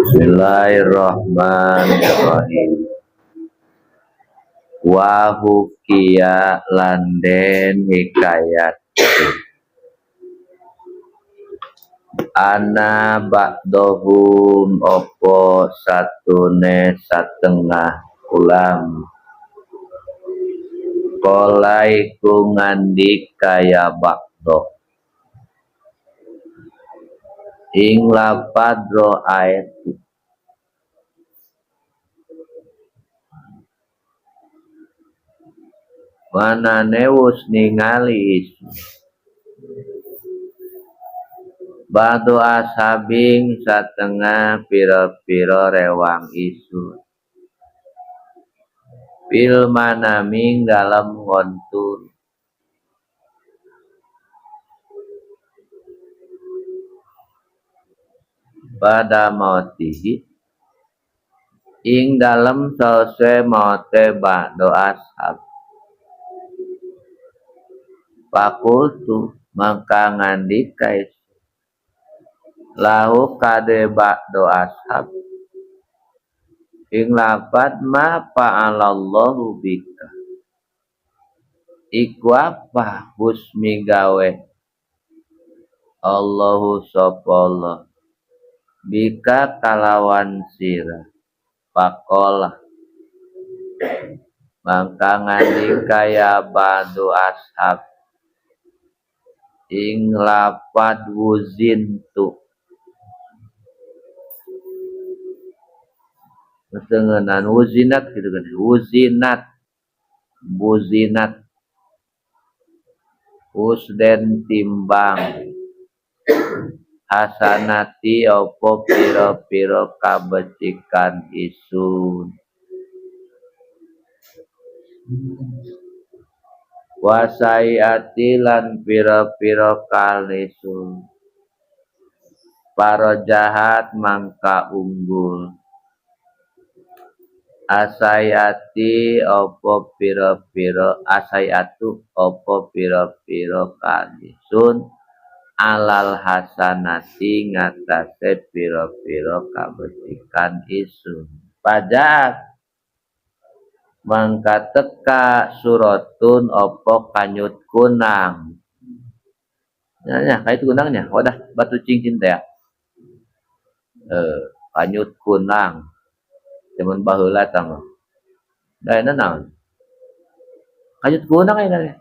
Bismillahirrahmanirrahim. Wa hukiya landen hikayat ana ba'dohum opo satune satengah ulam kolaiku ngandik kaya bakdo ing lapadro ayat manane wus ningali isu badu asabing satengah piro-piro rewang isu bil manaming dalam ngontur pada mautihi ing dalam sause maute ba'do ashab pakultu maka ngandikais lahu kade ba'do ashab ing lapat ma fa'alallahu bika iku apa husmi gawe Allahu sopollah bika kalawan sira pakola maka ngandikaya ba'do ashab ing lapat wuzintu ketenganan wuzinat gitu kan wuzinat buzinat usden timbang hasanati opo piro-piro kabecikan isun wasaiati lan piro-piro kalisun paro jahat mangka unggul asayati opo piro-piro asayatu opo piro-piro kalisun alal hasanati ngatasé piro-piro kabecikan isun pajak mangka teka suratun opo kanyut kunang ya kayak kunangnya udah batu cincin teh ya kanyut kunang zaman baheula tama da naon kanyut kunang aya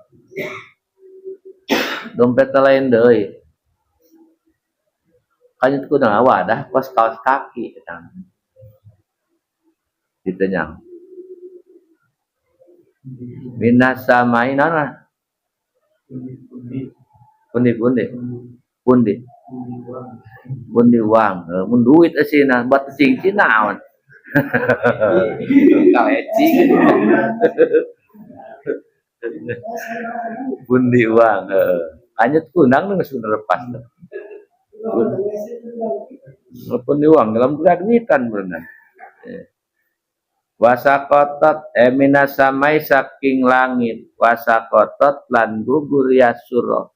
dompet lain deui kanyut kunang wadah kos kaos kaki eta ditanya minas samai naon pundi uang mun duit asina batu cincin naon kau ecing pundi uang kanyut kunang geus lepas pundi uang dalam duitan bener wasakotot minas samai saking langit wasakotot lan gugur ya surah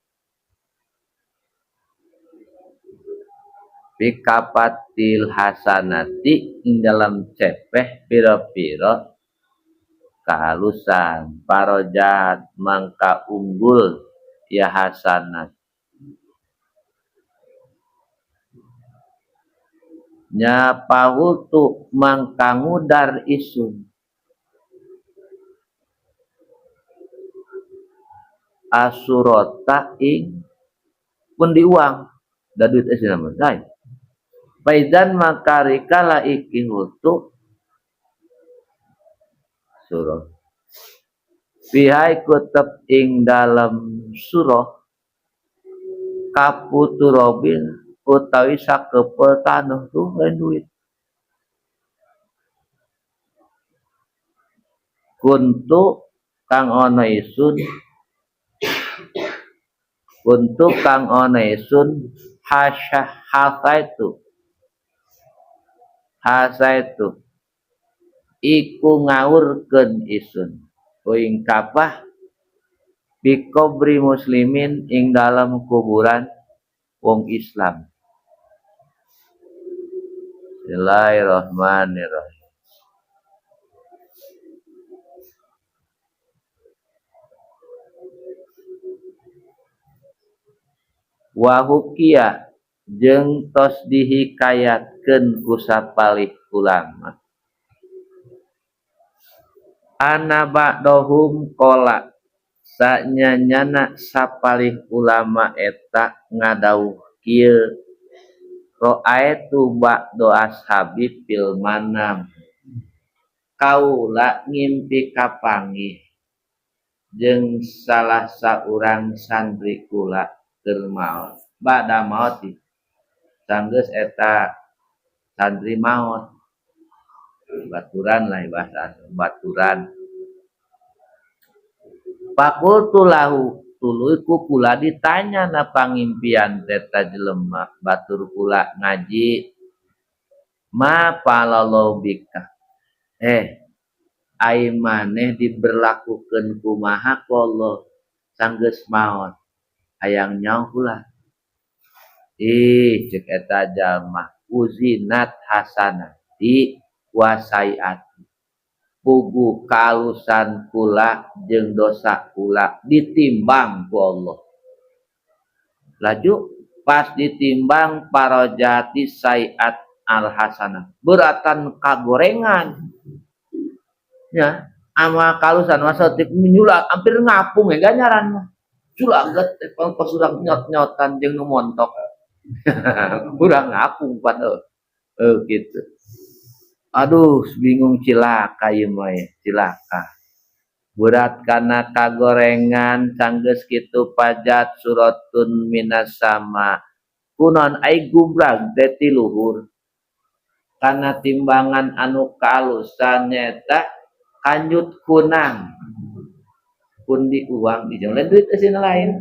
bikapatil hasanati ing dalam cepeh piro-piro kehalusan parojat mangka unggul ya hasanat nya pahutu mangka ngudar isun asurota ing pundi uang da duit asina mah lain Faidan makarikala iki hutu surah bihai kutub ing dalam surah kaputurobin utawi sakepel tanuh tuh lain duit kuntu kang ana isun hasaitu iku ngawurkeun isun uing kapah bikobri muslimin ing dalam kuburan wong Islam Bismillahirrahmanirrahim. Wa hukia jeung tos dihikayatkeun ku sapalih ulama. Ana ba'dohum qala sanyanyana sapalih ulama eta ngadawuh kieu ra'aitu ba'do ashabi fil manam kaula ngimpi kapanggih jeung salah saurang santri kula keur maot ba'da maot sanggeus eta santri maot baturan lah bahasa baturan pakultu lahu tuluy ku kula ditanya na pangimpian teta jelema batur kula ngaji ma palalau bika ai maneh diberlakukeun kumaha ku Allah sanggeus maot hayang nyaho kula cek eta jalma uzinat hasanati wasaiat pugu kaalusan kula jeung dosa kula ditimbang ku Allah. Laju pas ditimbang parojati saiat al hasanah beratan kagorengan ya ama kalusan wasotik menyulak hampir ngapung ya ganyaran mah sulaget pasurak nyot-nyotan jeung nu montok urang ngapung padahal gitu. Aduh bingung cilaka ieu mah cilaka berat kana kagorengan sanggeus kitu pajat suratun minas sama kunon ai gubrag teh ti luhur kana timbangan anu kalusan nyata kanjut kunang pundi uang di jeung duit asina lain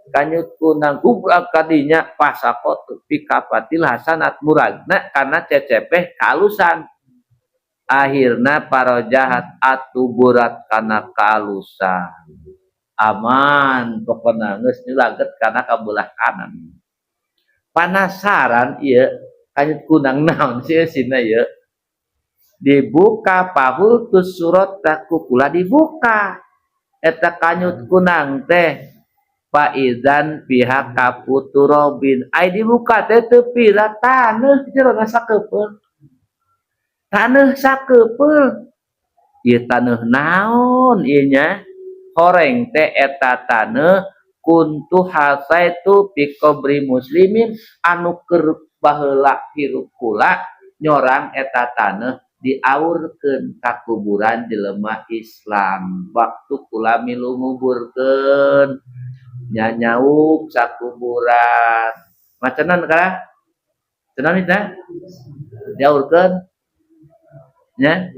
kanyut kunang gubrag kadinya pasakot pikapatil hasanat muragna karena cecepeh kalusan akhirna parojahat atuburat kana kalusan aman pokona geus nyulaget kana kabelah kanan penasaran ieu kanyut kunang naon sih sina ieu dibuka pahultus surat ku kula dibuka eta kanyut kunang teh Faizan pihak kaputurobin ai dibuka teh teu pila taneuh jerona sakepeul taneuh sakepeul ieu taneuh naon ieu nya horeng teh eta taneuh kuntu hasaitu fi qabri muslimin anu keur baheula hirup kula nyorang eta taneuh diaurkeun ka kuburan jelema Islam waktu kula milu nguburkeun nyanyauk sakuburan macenan kah cenah eta diaurkeun nya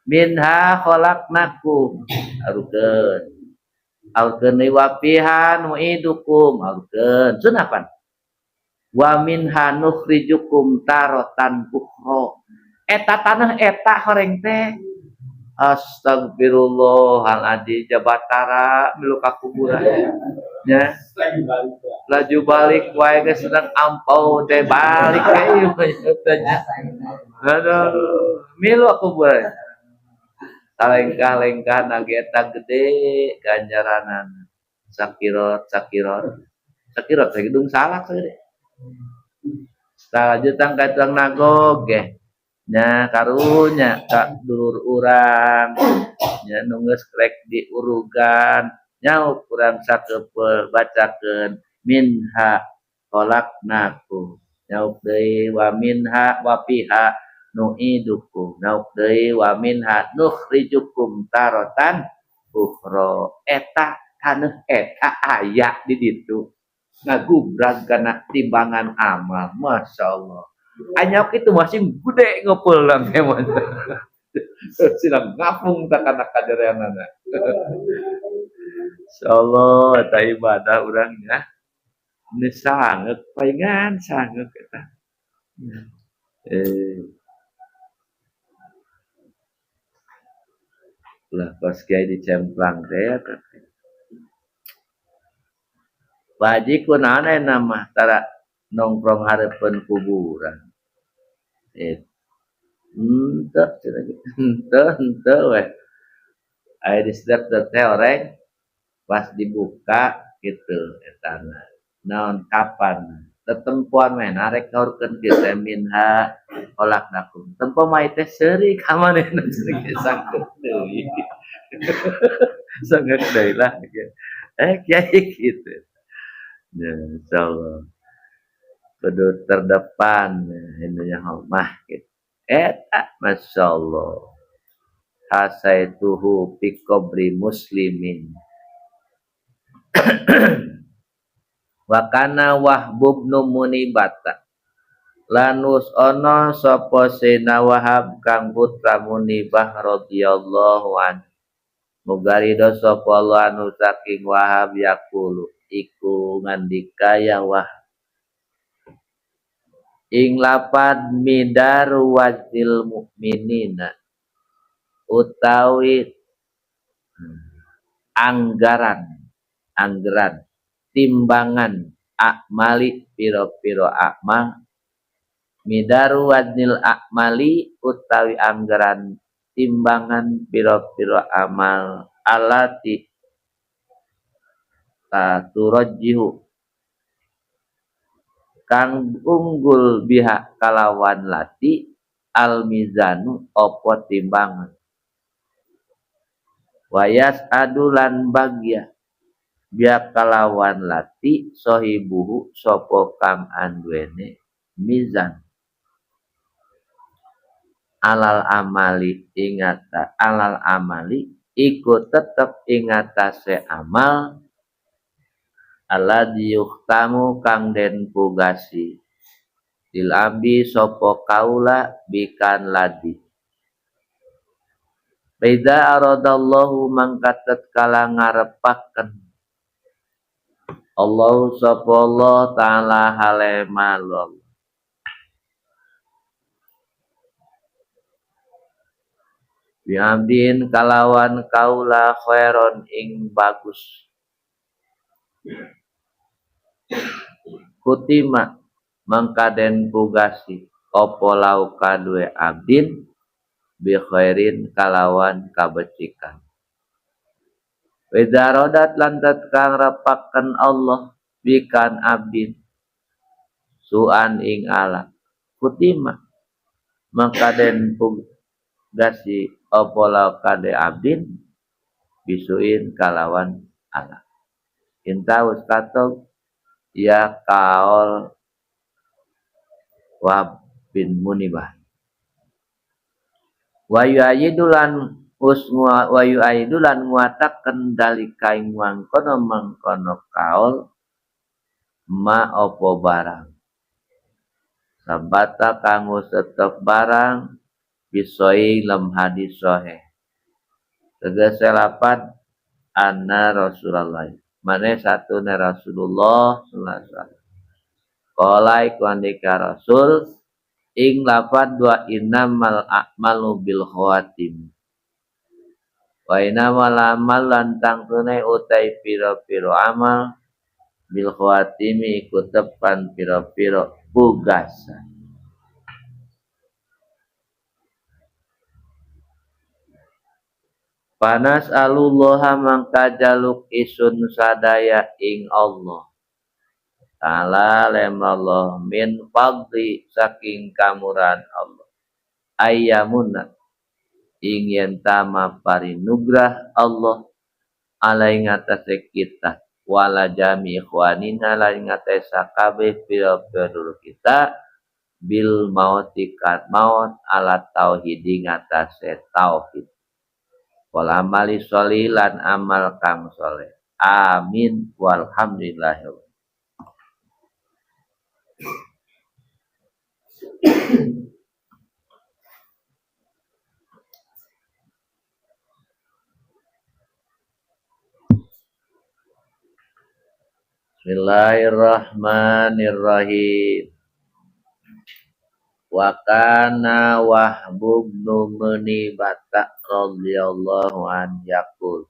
minha khalaqnakum aurkeun wa fiha nu'idukum aurkeun sunapan wa minha nukhrijukum taratan ukhra eta tanah eta horeng teh astagfirullahaladzim jabatara milu ka kuburan nya laju balik wae geus sedang ampau teh balik ieu tanya aduh milu kuburan talengkah-lengkah nageta gede ganjaranan sakirot teh gedung salak gede salajutan ka tukang nagog nya karunya ka dulur urang nya nu geus rek diurugan nyauk urang sakepeul bacakeun minha khalaqnakum nyauk deui wa minha wa fiha nu'idukum nyauk deui wa minha nukhrijukum taratan ukhra eta taneuh eta aya di ditu ngagubrag kana timbangan amal masyaallah anyok itu masih gede ngepeulang emang silang ngapung tak kana kadereanana insyaallah eta ibadah urangnya ini sangat paingan sangat eta lah pas kiai dicemplang teh waji kunaon nama tara nongkrong harapan kuburan. Ente, ente, weh. Ayo di setiap orang pas dibuka gitu, etana. Naon kapan? Tetempuan men, arek ngaurkeun kita minha olak nakum. Tempo mai teh seuri ka manehna cenah sangkeut deui. Sangkeut deui lah. Kiai gitu. Ya, insyaallah. Kudu terdepan ininya mah gitu. Masya Allah. Hasaituhu fi qabri muslimin. Wa kana Wahbub nu Munibata. Lanus ono sapa sena Wahab kang putra Munibah radhiyallahu anhu. Mugarido sapa Allah anu saking Wahab yaqulu iku ngandika ya Wahab. Ing lapad midar wazil mukminina utawi anggaran timbangan akmali piro-piro akmal midaru wadnil akmali utawi anggaran timbangan piro-piro amal alati turajjihu kang unggul biha kalawan lati al mizanu opo timbangan wayas adulan bagya biak kalawan lati sohibuhu sopo kang anduene mizan alal amali ikut tetep ingatase amal ala diuktamu kang den pugasi dilambi sopo kaula bikan ladi beda aradallahu mangkatet kala ngarepaken Allah sapa Allah taala halemalul biambin kalawan kaula khairon ing bagus kutima mangkaden pugasi opo lau kadue abdin bi khairin kalawan kabecikan weda rodat lantat kang repaken Allah bikan abdin suan ing ala kutima mangkaden pugasi opo lau kade abdin bisuin kalawan ala intaus katog ya kaol Wahab bin Munibah wayu ayidulan nguataken dalika ing mangkono kaol ma opo barang sabata kanggo tetep barang bisoi lem hadis sahih tegese lapan anna Rasulullah mane satune Rasulullah sallallahu alaihi wasallam qala iku andika Rasul ing lapan dua innamal a'malu bil khawatim wa innamal amal lantang tunai utai piro-piro amal bil khawatimi iku tepan piro-piro pugasan panas alullaha mangka jaluk isun sadaya ing Allah ta'ala lemrallah min fadli saking kamuran Allah ayyamuna ing yen tama parinugrah Allah alai ngatasé kita wala jami ikhwanina lan ngatasé sakabeh pira-pira kita bil mautikat maut ala tauhid ngatasé tauhid wal amali sholih lan amal kang saleh amin walhamdulillah. Bismillahirrahmanirrahim. Wa kana Wahbub bin Munibah radhiyallahu an yaqul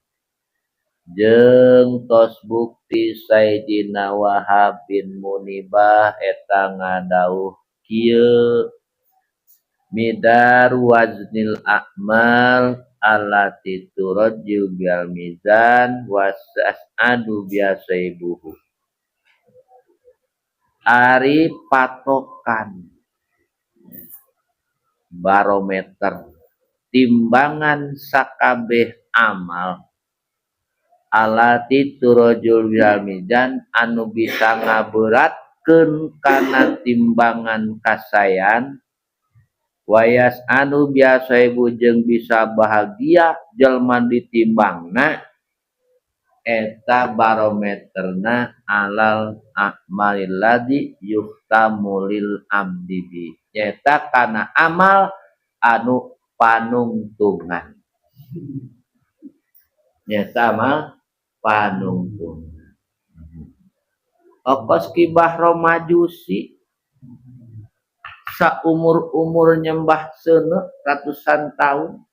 jeung tos bukti Sayyidina Wahab bin Munibah eta ngadauh kieu midar waznil a'mal allati turajju bil mizan wasas'adu biasaibuhu ari patokan barometer timbangan sakabeh amal alati turajul bil mizan anu bisa ngaberatkeun kana timbangan kasayan wayas anu biasa ibu jeung bisa bahagia jelma ditimbangna eta barometerna alal a'malil ladzi yuhtamulil abdi bi eta kana amal anu panungtungan nyata amal panungtungan okos kibah romajusi saumur-umur nyembah seuneu ratusan tahun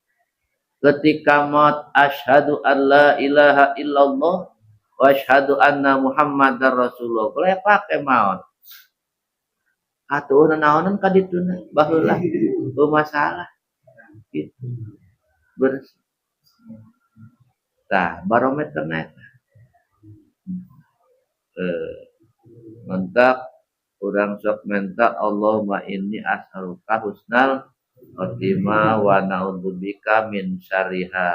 ketika maut asyhadu alla ilaha illallah wa asyhadu anna muhammadar rasulullah boleh pake maut atuh naonan ka dituna baheula teu masalah gitu bersih tah barometerna eta mentak urang sok minta Allahumma inni as'aluka husnal khotimah wa na'udzubika min syarriha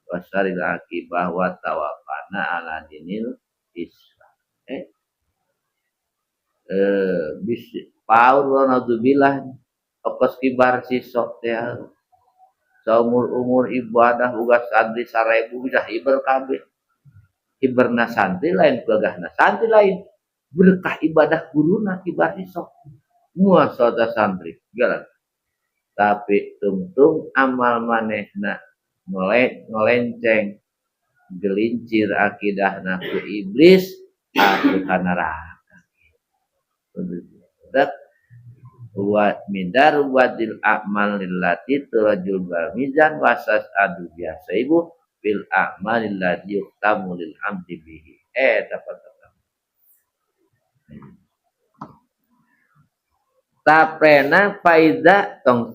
wa syarril aqibah wa tawaffana ala dinil Islam. Bisi paur wa na'udzubillah opos kibar sisok teh saumur-umur ibadah ugas santri 1000 bisa hiber kabeh. Hiberna santri lain gagahna santri lain berkah ibadah guruna kibar sisok muasada santri jalan tapi tungtung amal manehna ngelenceng gelincir akidahna ku iblis atuh kana neraka dak wa midar wadil a'mal lillati turajul mizan wasas adu biasa ibu bil a'mal lillati yuqtamu lil amdi bihi dapat taprena faida tong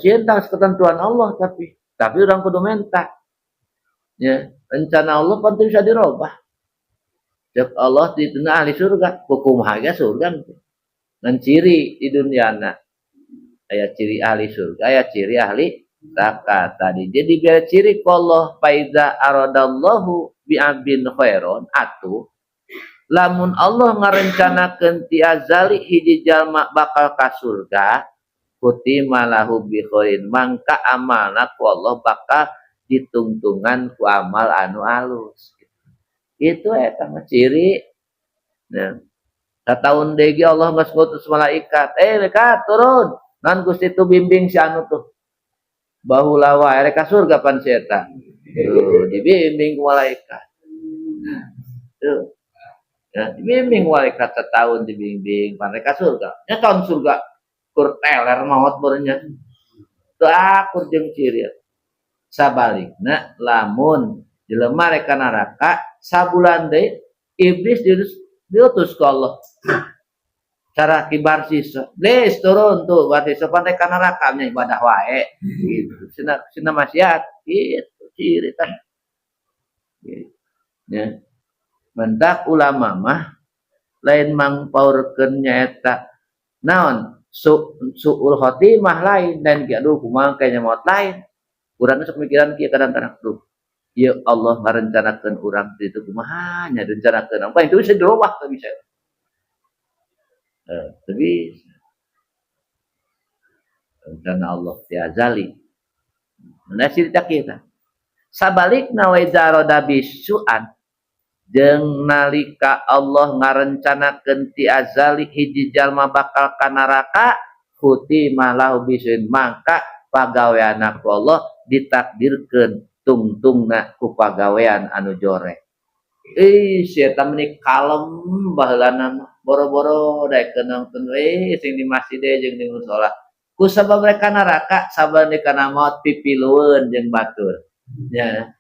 sieun tang ketentuan Allah tapi urang kudu menta ya rencana Allah panteu bisa dirobah cek Allah dituna ahli surga kumaha ge surga ngan ciri di duniana aya ciri ahli surga aya ciri ahli neraka tadi jadi biar ciri Allah faida aradallahu bi abin khairon atuh lamun Allah ngarencanakeun ti azali hiji jalma bakal ka surga kutima lahu bi khairin mangka amalna ku Allah bakal ditungtungan ku amal anu alus itu eta ciri nah sataun deui ge Allah geus ngutus malaikat malaikat turun ngan Gusti tu bimbing si anu tuh baheula wae rek ka surga pan si eta tuh dibimbing ku malaikat tuh ya, dibimbing malaikat setahun dibimbing mereka surga. Nya tahun surga kur teler maot beurnya. Teu akur jeung ciri. Sabalikna lamun jelema rek ka neraka sabulan deui iblis diutus ku Allah. Cara kibar sisa. Blis turun tuh berarti sopan rek ka neraka nya ibadah wae. Gitu. Sina maksiat gitu ciri kan. Gitu. Ya. Mentak ulama mah lain mangpaurkeun nyaeta naon suul khotimah lain dan aduh kumaha kayaknya maut lain urang sok mikiran kieu kadang-kadang duh ya Allah ngarencanakeun urang itu kumaha nya direncanakeun apa itu bisa dirubah teu bisa teu bisa rencana Allah ti azali nah cerita kita sabalikna wa idza rada bisu'an jeung nalika Allah ngarencanakeun ti azali hiji jalma bakal ka neraka kutima lahu bisin mangka pagaweanna ku Allah ditakdirkeun tungtungna ku pagawean anu joreh si eta meuni kalem baheulana boro-boro daek keunangkeun sing di masjid jeung di mushola ku sabab mereka neraka sabab kana maot pipilueun jeung batur nya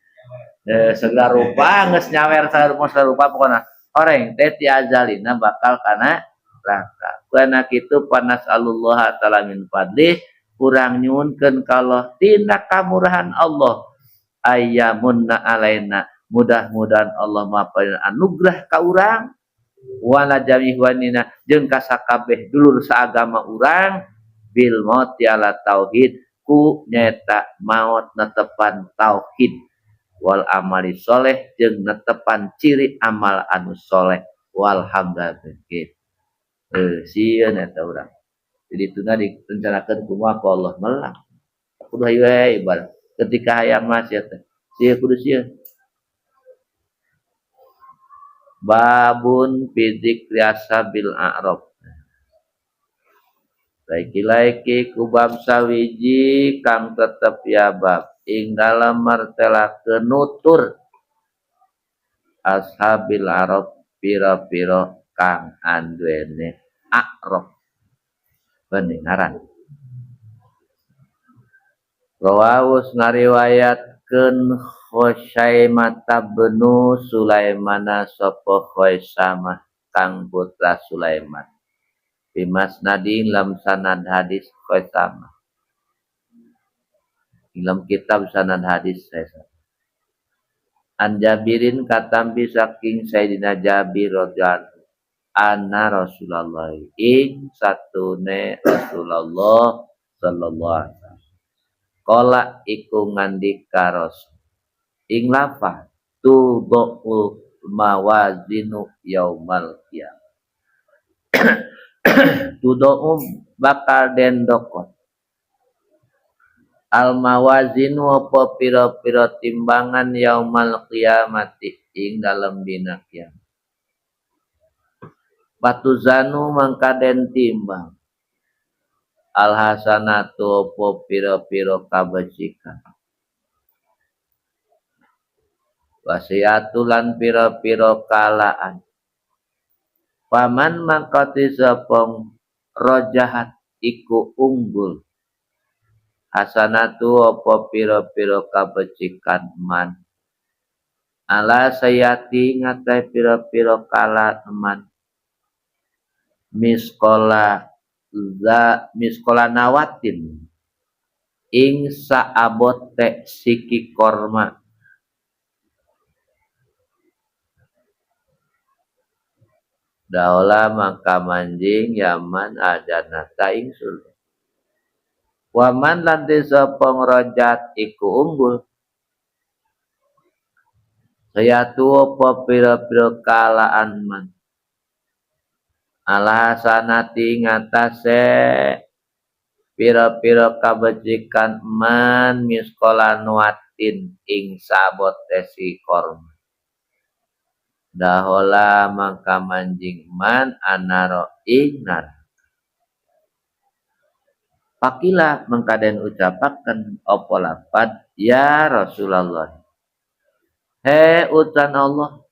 segala rupa geus nyawer sarupa pokona orang teh ti azalina bakal kana neraka. Karena kitu panas Allah taala min fadli urang nyuwunkeun ka Allah tina kamurahan Allah ayyamunna alaina mudah-mudahan Allah maparin anugerah ka urang wala jamihwanina jeung ka sakabeh dulur saagama urang bil mauti ala tauhid ku nyata maut netepan tauhid wal amali soleh jeung netepan ciri amal anu soleh walhamdulillah sieun eta urang jadi tuna direncanakeun kumaha ku Allah melang kudu hayu ibadah ketika hayang maksiat sieun kudu sieun babun fizik riasa bil a'rab laiki-laiki ku bab sawiji kang tetep ya bab ing dalam martelakeun nutur ashabil arab pira-pira kang anduene a'rab beningaran rawahus ngariwayatkeun Khosyaimah benu Sulaimana sapa Khaisamah kang putra Sulaiman bimas nadin lam sanad hadis Khaisamah dalam kitab sanad hadis saya an Jabirin katampi saking Sayyidina Jabir radhiyallahu anna Rasulullah ing satune Rasulullah sallallahu alaihi wasallam qala iku ngandika Rasul ing lafaz tudul mawazinu yaumal qiyamah tudul bakal dendokon al mawazinu apa pira-pira timbangan yaumal qiyamati ing dalem dina kiamat batuzanu mangka den timbang al hasanatu apa pira-pira kabajikan wasiatulan pira-pira kalaan paman mangkati sapong rojahat iku unggul hasanatu apa pira-pira kabajikan man ala sayati ngatai pira-pira kala man miskola nawatin ing saabote siki korma daola maka manjing yaman ajanata ing surga waman lanti sopong rojat iku unggul sayatu apa pira-pira kalaan man ala sanati ngatasé pira-pira kabajikan man miskola nuatin ing sabote si korma dahola mangka manjing man anaro ignar pakila mangka den ucapaken apa lafad ya Rasulullah he utan Allah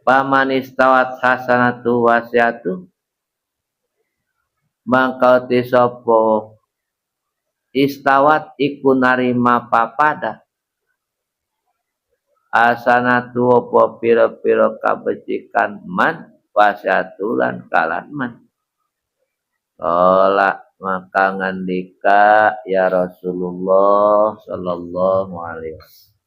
paman istawat hasanatu wasiatu mangka tisopo istawat iku narima papada asanatu apa pira-pira kabajikan man wasiatulan kalan man ola maka ngandika ya Rasulullah sallallahu alaihi wasallam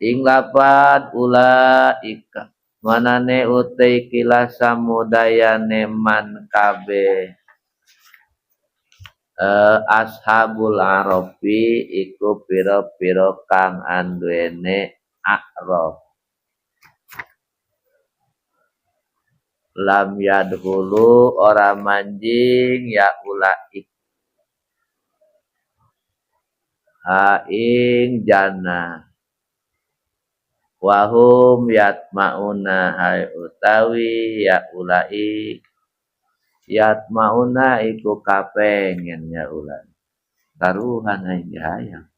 ing lapad ulaika manane utai kila samudayane man kabeh ashabul arabi iku pira-pira kang anduene a'raf lam yadhulu ora manjing ya ulai ha ing jannah wahum yatmauna hai utawi ya ulai yatmauna iku kapengen ya ulai karuhan hai hayang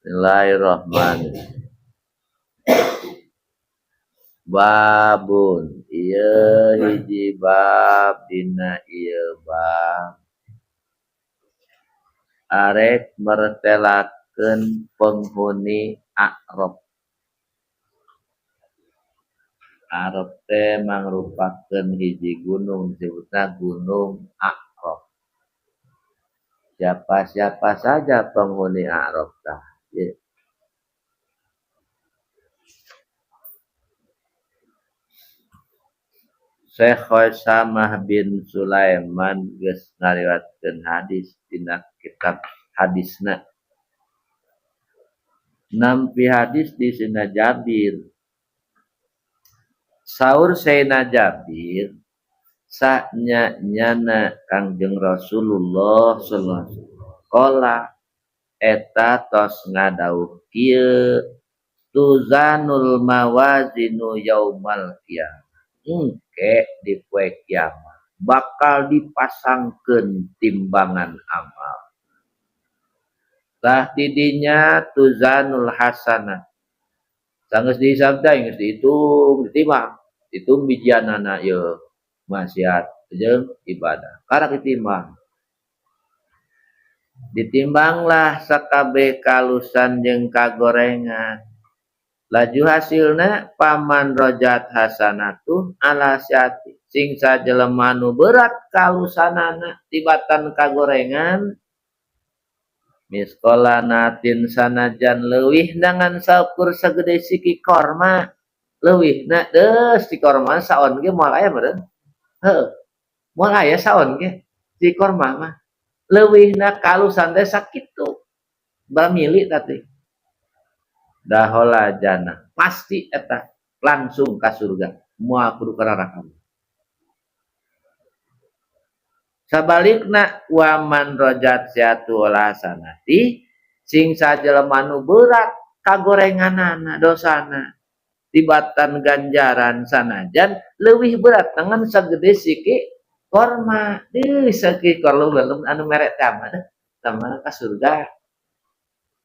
Bismillahirrahmanirrahim babun ieu hiji bab dina ieu bab arek mertelakeun penghuni A'rab. Arab teh mangrupakeun hiji gunung disebutna Gunung A'rab. Siapa-siapa saja penghuni A'rab tah. Syekh Khaisamah bin Sulaiman geus ngariwayatkeun hadis dina kitab hadisna. Nampi hadis di sina Jabir. Saur Sayyidina Jabir nyana Kangjeng Rasulullah sallallahu alaihi wasallam. Qala eta tos ngadauh kieu tuzanul mawazinu yaumal qiyamah. Engke di poe kiamat bakal dipasangkeun timbangan amal. Tah tidinya tuzanul hasanah. Sanggeus disabda geus dihitung, ditimbang. Hitung bijianana ieu maksiat jeung ibadah. Karak ditimbang. Ditimbanglah sakabeh kalusan jeung kagorengan. Laju hasilna paman rojat hasanatu ala syati. Sing sajelema nu berat kalusanana tibatan kagorengan miskolana tin sanajan leuwih dengan saukur sagede siki korma. Leuwihna deus si korma saon ge moal aya meureun. Heuh. Moal aya saon ge si korma mah. Leuwihna kalusan teh sakitu. Bamili tadi. Dahola jannah pasti eta langsung ka surga moal kudu ka neraka. Sabalikna waman rojat syatu hasanati sing sajelema nu berat kagorenganana dosana tibatan ganjaran sanajan leuwih berat dengan sagede siki korma. Deui saki korma anu mere tama sama ka surga.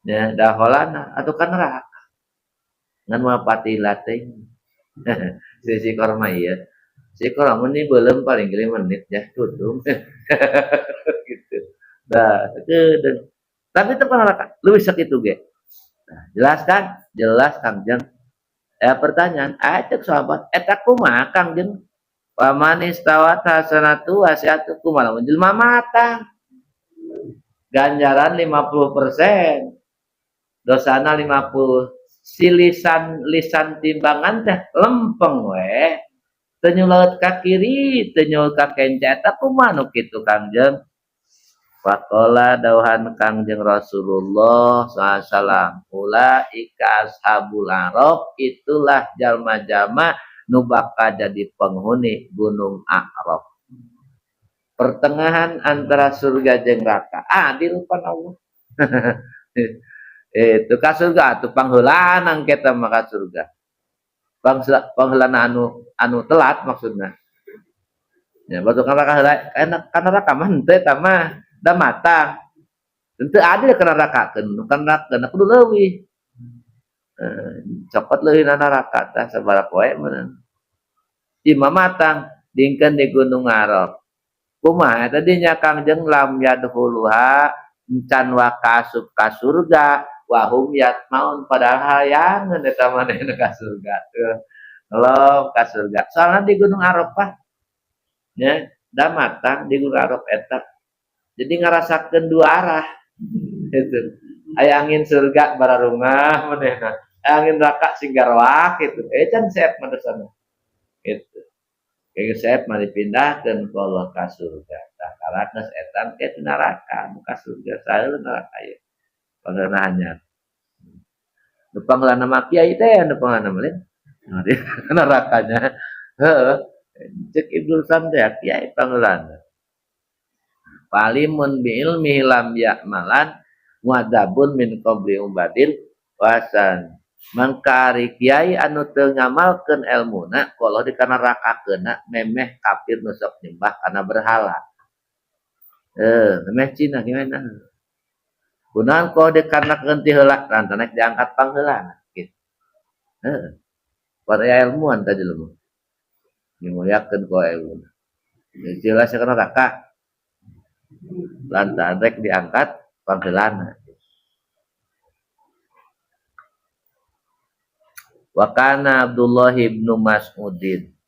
Ya daholana atuh ka neraka. Ngan moal patilah teh. Si korma ieu. Si korma ini belum paling 5 menit ya tutup. Gitu. Nah, tapi itu neraka leuwih sakitu ge. Nah, jelas kan? Jelas Kangjeng. Pertanyaan, cek sahabat, eta kumaha Kangjeng? Paman istawat hasanatu wasiatu kumaha mun jelema matang. Ganjaran 50%. Dosana 50. Si lisan timbangan teh lempeng we. Teu nyuleut ka kiri, teu nyuleut ka kenca eta kumaha nu kitu Kangjeng? Faqala dauhan Kangjeng Rasulullah sallallahu ulaika ashabul A'raf, itulah jalma-jalma nu bakal jadi penghuni Gunung A'raf. Pertengahan antara surga jeung neraka. Adil pan Allah. Itu ka surga atuh pangheulaan kita mah ka surga. Pangheulaan anu telat maksudna. Ya batu ka neraka mah henteu eta mah da matang. Henteu adil ka neraka keun kudu leuwih. Copot leuwih na neraka tah sabaraha poe meunang. Imam matang dingkeun di Gunung A'raf. Kumaha tadinya Kangjeng lam yadkhuluha can wa kasub ka surga wahum yatmaun padahal hayangeun eta manehna ka surga. Lo ka surga. Soalna di Gunung Arafah nya da matang di Gunung Arafah eta. Jadi ngarasakeun dua arah. Gitu. Aya angin surga bararungah manehna. Angin neraka singgarwak gitu. Can seep madosana. Gitu. Kayak seep mah dipindahkeun ku Allah ka surga. Tah karana etan ke neraka, ka surga saeuleuh neraka ieu. Panggeureuna hanyar. Nu panggeulanna mah kiai teh nu panggeulanna mah nerakanya. Heeh. Cek Ibnu Samd kiai panggeulanna. Palimun bi ilmi lam ya'malan muadzabun min qabli ubadil wasan. Mangkari kiai anu teu ngamalkeun elmuna kalau di kana nerakakeunna memeh kafir nu sok nyembah kana berhala. Memeh Cina gimana? Kunaon ko dikarenakeun ti heula rantana diangkat pangheulana gitu. Pada ilmuwan tadi lu. dimuliakeun ku euna. Jelas kana kakak lantaran rek diangkat panggeulana. Wa kana Abdullah ibnu Mas'udin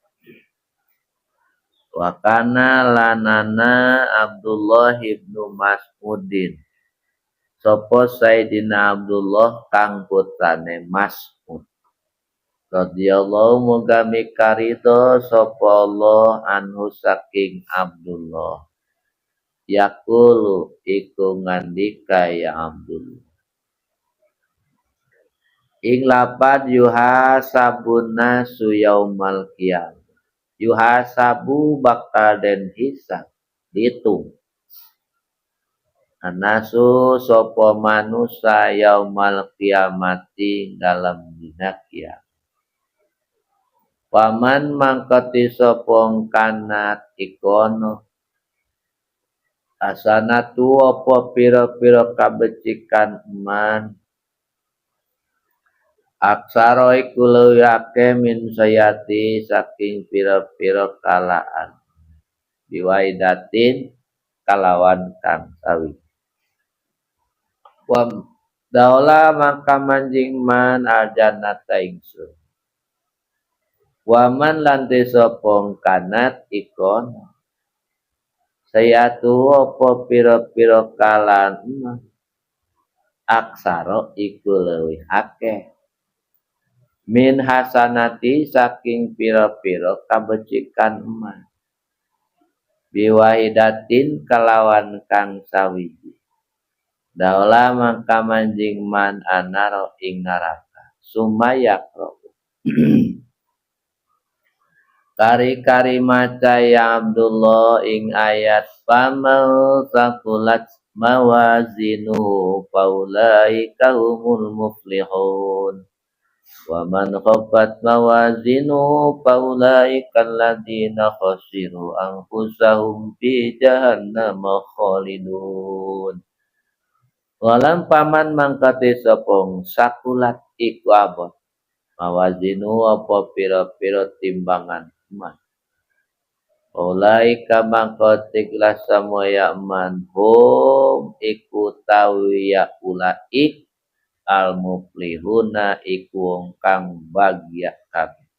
wa kana lanana Abdullah ibnu Mas'udin sapa Sayyidina Abdullah kang putrane Mas'ud radhiyallahu muga mikarito sapa Allah anhu saking Abdullah yakulu iku ngandika ya Abdullah ing lapad yuha sabuna suyaumal qiyam yuha sabu bakal den hisab dihitung anasu sapa manusa yaumal qiyamati dalam dina kiamat paman mangkati sapa kanat ikono asanatu apa pira-pira kabecikan man aksara iku leuwih akeh min sayati saking pira-pira kalaan biwaidatin kalawan kang sawi wa daula maka manjing man aljannata ingsun wa man lanti sapa kanat ikon sayatu apa pira-pira kalaan aksara iku leuwih akeh min hasanati saking pira-pira kabecikan eman biwahidatin kalawan kang sawiji daula mangka manjing man anaro ing neraka sumayakro kari-kari maca ya Abdullah ing ayat pamau sakulat mawazinu faulaika humul muflihun wa man khaffat mawazinu faulaika alladziina khasiru anfusahum fi jahannam khalidun walam paman mangkate sopong sakulat iku abot mawazinu apa pira-pira timbangan eman faulaika mangkotiklah samaya eman hum iku tawiya ulaik al muflihuna iku wong kang bagya kabeh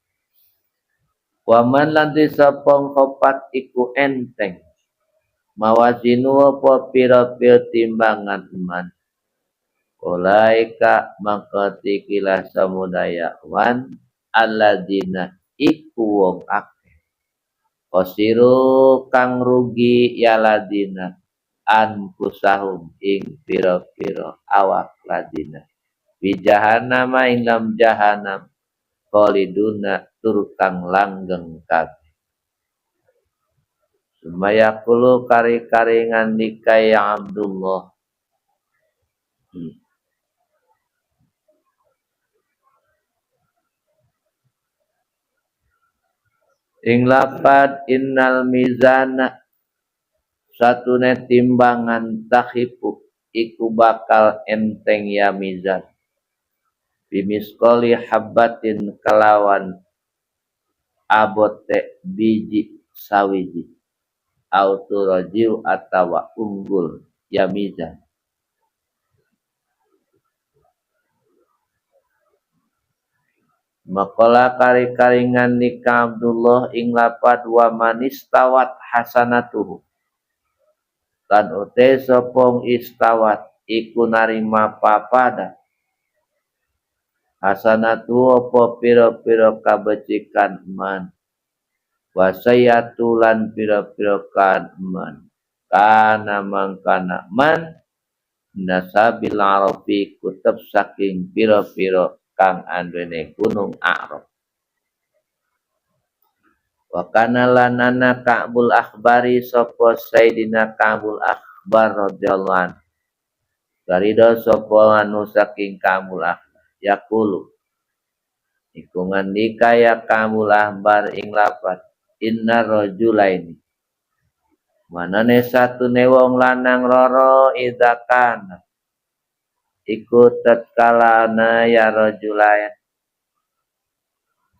waman lanti sapong khopat iku enteng mawazinu apa pira-pira timbangan eman ulaika mangkoti kilah samudaya wan alladzina iku wong akeh khosiru kang rugi yaladina anfusahum ing pira-pira awak ladina fi jahannam ing dalam jahanam khaliduna tur kang langgeng kabeh sumaya kulo kari-kari ngandika ya Abdullah ing lapad innal mizana satune timbangan tahipu iku bakal enteng ya mizan bimiskoli habbatin kelawan abote biji sawiji auturajil atawa unggul ya mizan makola kari-karingan nikah Abdullah ing lapad wa manistawat hasanatuhu lan ute sopong istawat iku narima papada hasanatu apa pira-pira kabecikan man wasayatu lan pira-pira kan man kana mangkana man nasabil arafi kutub saking pira-pira kang andene gunung Arab wa kana lanana Ka'bul Akhbari sapa Sayyidina Ka'bul Akhbar radhiyallahu anhu garido sapa anu saking Ka'bul Akhbar yaqulu iku ngandika ya Ka'bul Akhbar ing lapad inna rajulaini manane satune wong lanang roro idzakan iku tatkalana ya rajulain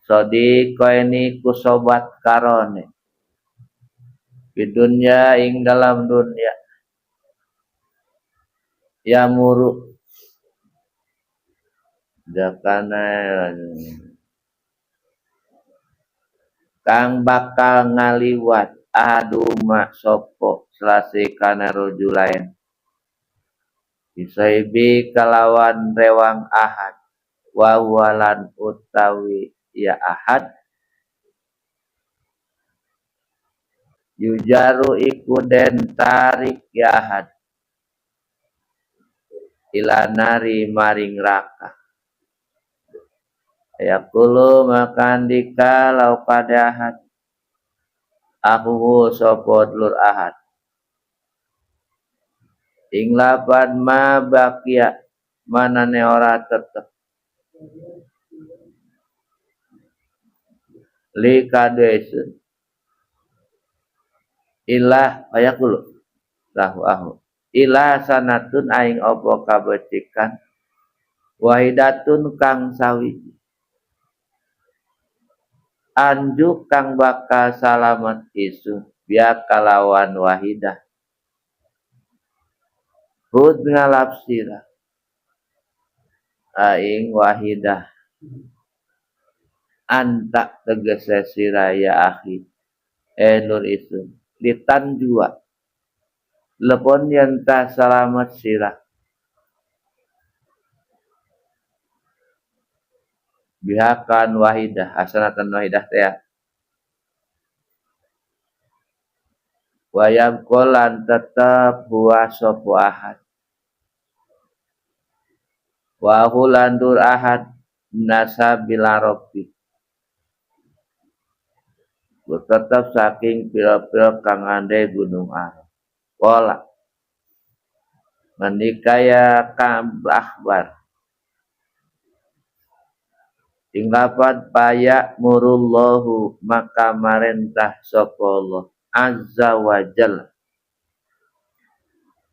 sadiqaini ku sobat karone di dunya ing dalam dunia ya muru jakana kang bakal ngaliwat aduma sopo selasi kana rojulain bisaibi kalawan rewang ahad wawalan utawi ya ahad yujaru iku den tarik ya ahad ilanari maring raka ayakulu makan dikalau pada ahad aku sopot lur ahad ing lapan ma bakia manane ora tetep li kadesun ilah ayakulu lahu ahu ilah sanatun aing opo kabecikan wahidatun kang sawi anjuk kang bakal salamet isu biak kalawan wahidah hud ngalap sirah aing wahidah anta tegese sirah ya akhi nur isu litan jua lepon yenta salamet sirah bihakan wahidah hasanatan wahidah teh wayam kolan tetap huwa sopo ahad wahulandur ahad nasa bila robi tetap saking pira-pira kang ande gunung ahad kola menikaya kang akbar tinggapan payak murullahu maka marentah sopo Allah azza wa jalla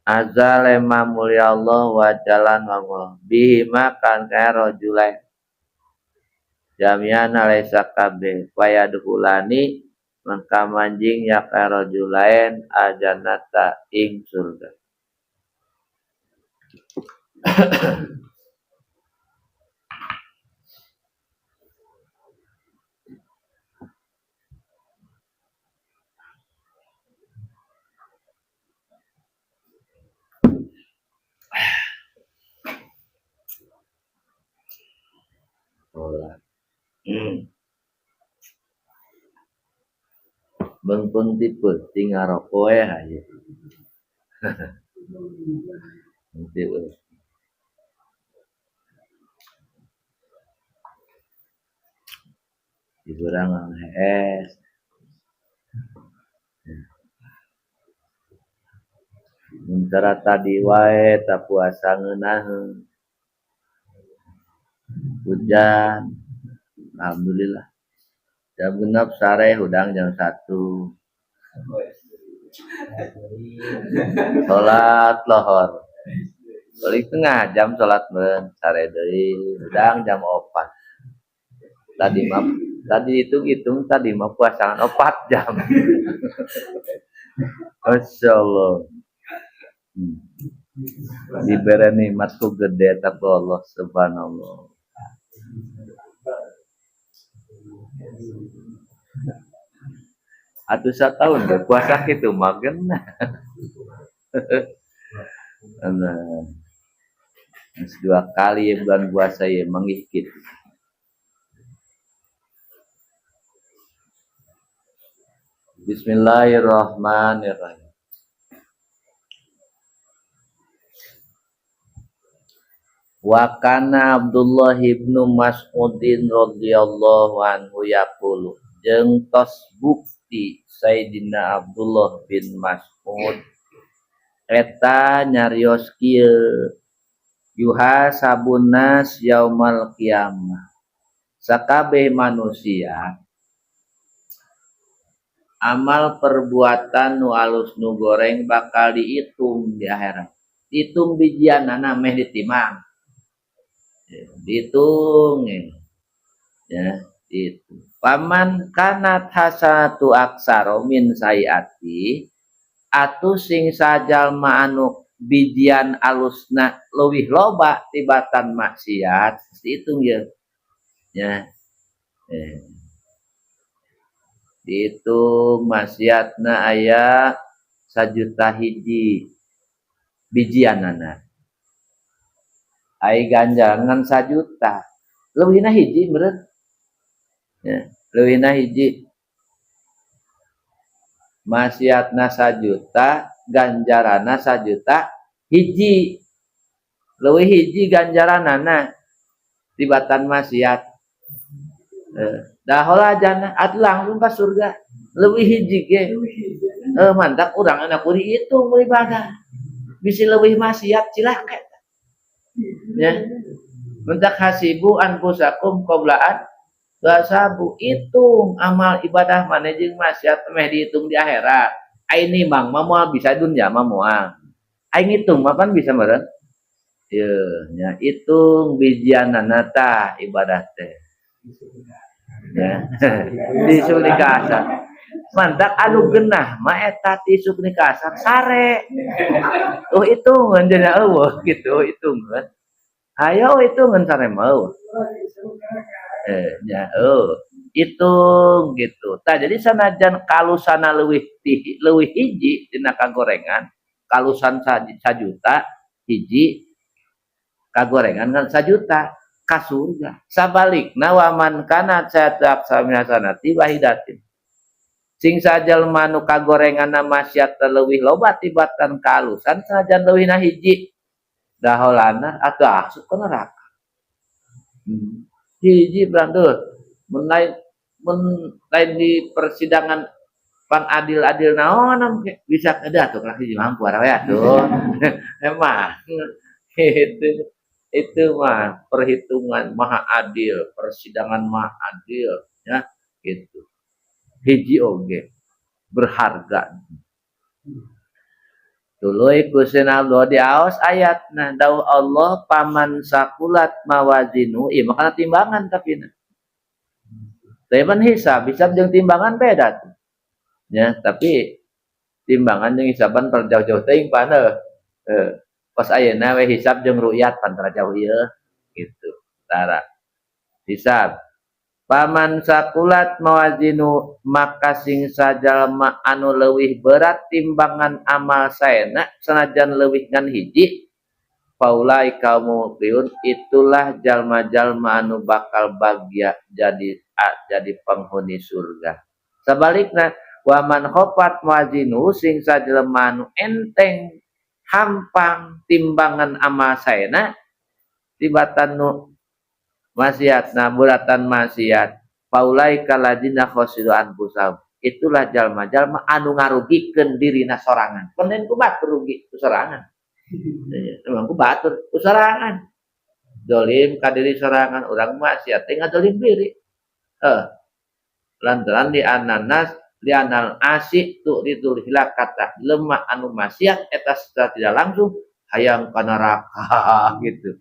azza lema mulia Allah wa jalan wa bihi makan kaya rojulain jamian alaisa kabeh payadhulani maka manjing ya kaya rojulain ajanata ing surga olah bengpeng tipe tinggal rokok ya aja nanti dikurang es mentara tadi wae tak puasa ngeunaheun hujan alhamdulillah jam genep sare hudang jam 1 salat lohor balik tengah jam salat men sare deui hudang jam 4 tadi hitung tadi mah puasaan 4 jam masyaallah diberi nikmatku gede tapi Allah subhanallah atuh satahun deh puasa kitu magen nah 2 kali bulan puasa ya mengikit Bismillahirrahmanirrahim wa kana Abdullah ibnu Mas'udin radhiyallahu anhu yaqulu jeung tos bukti Sayyidina Abdullah bin Mas'ud eta nyarios kieu yuha sabunas yaumal qiyamah sakabeh manusia amal perbuatan nu alus nu goreng bakal dihitung di akhirat hitung bijianana meh ditimang dihitung ya Itu paman kanat hasanatu aksaro min sayati atu sing sajalma anu bijian alusna leuwih loba tibatan maksiat dihitung ya. Ya. Dihitung maksiatna aya 1.000.000 hiji bijianana. Ai ganjaran 1.000.000. Leuwihna hiji meureun. Ya, leuwihna hiji. Maksiatna 1.000.000, ganjaranna 1.000.000 hiji. Leuwih hiji ganjaranana tibatan maksiat. Dah heula jana atuh langsung ka surga. Leuwih hiji ge. Mantak urang anak kuring itu beribadah. Bisi leuwih maksiat cilaka. Ya. Mentak hasibu anfusakum qoblaan gasabu hitung amal ibadah mana jeung maksiat meh dihitung di akhirat. Ai nimbang mah moal bisa dunya mah moal. Ai ngitung mah pan bisa meureun. Yeuh, nya hitung bijianana tah ibadah teh. Ya. Tisuk di kasar. Mantak anu geunah mah eta tisuk di kasar sare. Oh hitungan cenah eueuh gitu hitungan. Ayo hitungan sare mah. Ya hitung gitu. Tah jadi sanajan kalusana leuwih hiji dina kagorengan, kalusan 1.000.000 hiji kagorengan kan 1.000.000 ka surga. Sabalikna waman kana sa'at saminhasanati wahidatin. Sing sajalma nu kagorenganna maksiat leuwih loba tibatan kalusan sanajan leuwihna hiji. Daholana atuh asup ka neraka. Hiji berantuh mun lain di persidangan pang adil naon bisa ada tuh hiji mampu ara we atuh. Emang itu mah perhitungan maha adil, persidangan maha adil ya gitu. Hiji oge berharga. Tuluy kusina Allah di aos ayatna dawuh Allah paman sakulat mawazinu ieu makana timbangan tapi Teman hisab jeung timbangan beda tuh. Ya, tapi timbangan jeung hisaban perjauh-jauh teuing pana. Pas ayeuna we hisab jeung ru'yat pantara jauh ieu gitu. Tara. Hisab. Paman sakulat mawazinu maka sing sajalma anu leuwih berat timbangan amal saena sanajan leuwih ngan hiji faulai kaum mukriun itulah jalma-jalma anu bakal bahagia jadi penghuni surga. Sebaliknya waman khofat mawazinu sing sajelma anu enteng hampang timbangan amal saena tibatan nu maksiatna buratan maksiat faulai kaladina khosiru anfusahum itulah jalma-jalma anu ngarugikeun dirina sorangan. Penen ku batur rugi sorangan. Emang ku batur sorangan. Dolim ka diri sorangan urang maksiat teh ngadolim diri. Lantaran di ananas li anal asik tu ditulihlah kata lemah anu maksiat eta secara tidak langsung hayang ka neraka gitu.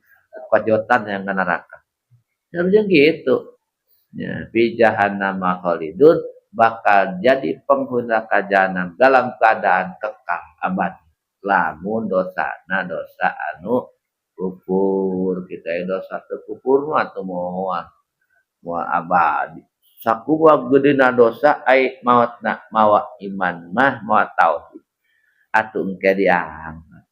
Pajotan yang ka neraka. Harusnya gitu. Ya, fi jahannam khalidun bakal jadi penghuni jahanam dalam keadaan kekal abadi. Lamun dosa anu kufur kita dosa teu kufur mah teu moal abadi. Sakumaha geudena dosa ai maotna mawa iman mah mawa tauhid. Atuh engke diangkat.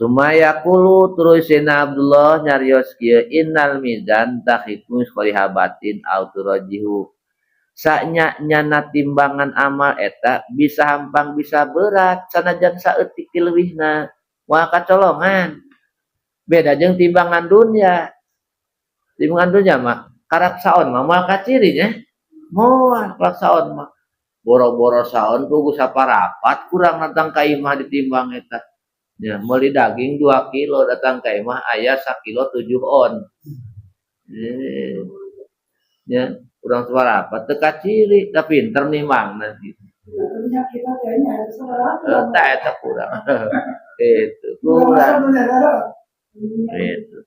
Sumaya kulu terusina Abdullah nyarios kieu innal mizan tahikum kholihabatin autorojihu sanya nyana timbangan amal eta bisa hampang bisa berat sanajan saeutik leuwihna moal kacolongan beda jeung timbangan dunya mah karak saon mah moal kacirinya moal karak saon mah boro-boro saon kudu saparapat kurang datang ka imah ditimbang eta. Ya, meuli daging 2 kilo datang ka imah aya 1 kilo 7 on. Ya, urang sabarapat teu kaciri tapi pinter nimbangna gitu. Eta kurang. Itu kurang. Itu.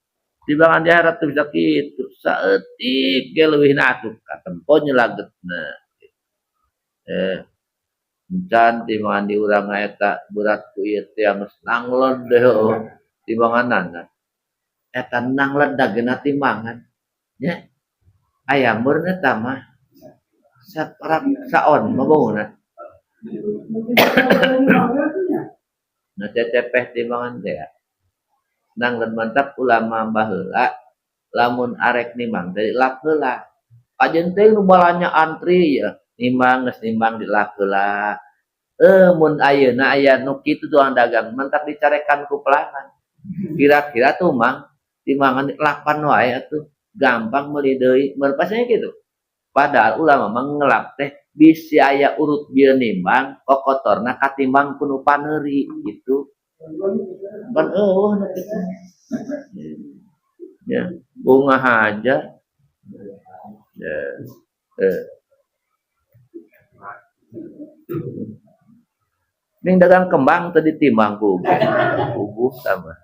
Timbangan di akhirat teu bisa kitu. Saeutik ge leuwihna atuh katempo nyelagetna. Eh, encan timbangan di urang eta berat ku ieu teh geus nangled deh timbanganna. Eta nangled dageuna timbangan. Nya aya meureun eta mah saperak saon mabauna. Na cepeh timbangan teh. Nangled mantap ulama baheula lamun arek nimang teh lap heula. Ajeun teh nu balanya antri ya, nimbang geus nimbang dilap heula. Mun ayeuna aya nu kitu tukang dagang mantap dicarekan ku pelanggan. Kira-kira tuh mang timbangan lapan wae atuh gampang meuli deui mun pasnya kitu. Padahal ulama mah ngelap teh bisi aya urut bieu nimbang kokotorna katimbang ku nu paneuri gitu. Pan eueuh nu kitu. Ya, bunga aja. Ya. Ning dagang kembang teu ditimbang ku ubuh sama.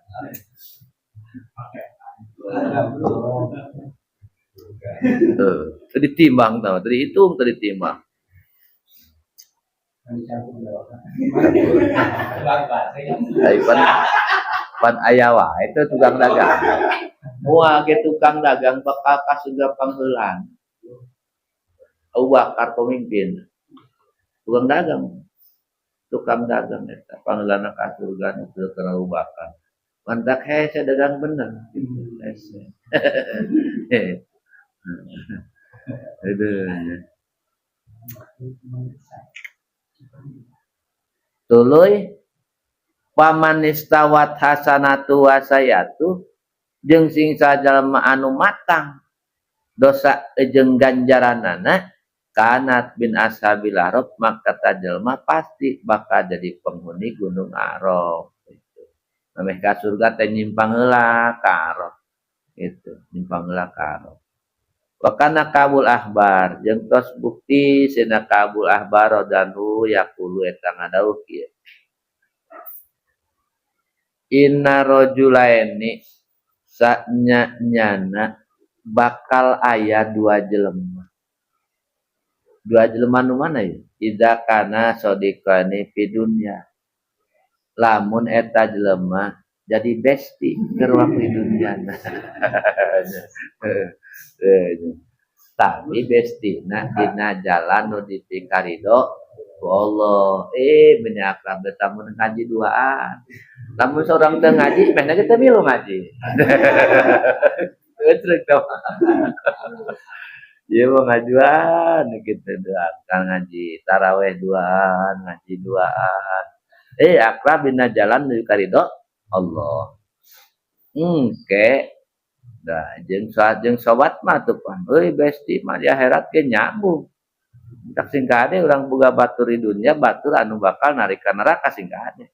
Teu ditimbang tah, teu dihitung, teu ditimbang. Ai pan aya wae teh tukang dagang. Moal ge tukang dagang bakal kasuga pangheulan. Abu Bakar pemimpin. Tukang dagang eta pangheulanna ka surga teu kana Abu Bakar. Mantak hese dagang bener. Hese. Aduh. Tuluy paman istawat hasanatu wa sayatu jeung sing sajalma anu matang dosa jeung ganjaranana kanat bin ashabil arab maka tajelma pasti bakal jadi penghuni gunung Arab gitu. Nameh ka surga teh nyimpang heula ka Arab gitu, nyimpang heula ka Arab. Wa kana kabul ahbar jeung tos bukti sina kabul ahbar radhiyallahu yaqulu eta ngadawuh kieu. Inna rajulaini sanya-nyana bakal aya dua jelema. Dua jelema nu mana ya? Idza kana sadiqani fi dunya. Lamun eta jelema jadi besti keur waktu dunyana. Tapi bestina dina jalan nu dipikarido ku Allah. Bener akrab tamun ngaji duaan. Lamun seorang teu ngaji, mehna kita milu ngaji. Ceuk tah. Ieu mah ngajuan kitu doang kan ngaji tarawih duaan, ngaji duaan. Akrab dina jalan nu dipikarido Allah. Ke da jeung sobat mah tuh pan euy besti mah di akhirat ge nyambung. Tak sing kade urang boga batur di dunya batur anu bakal narik ka neraka sing kade.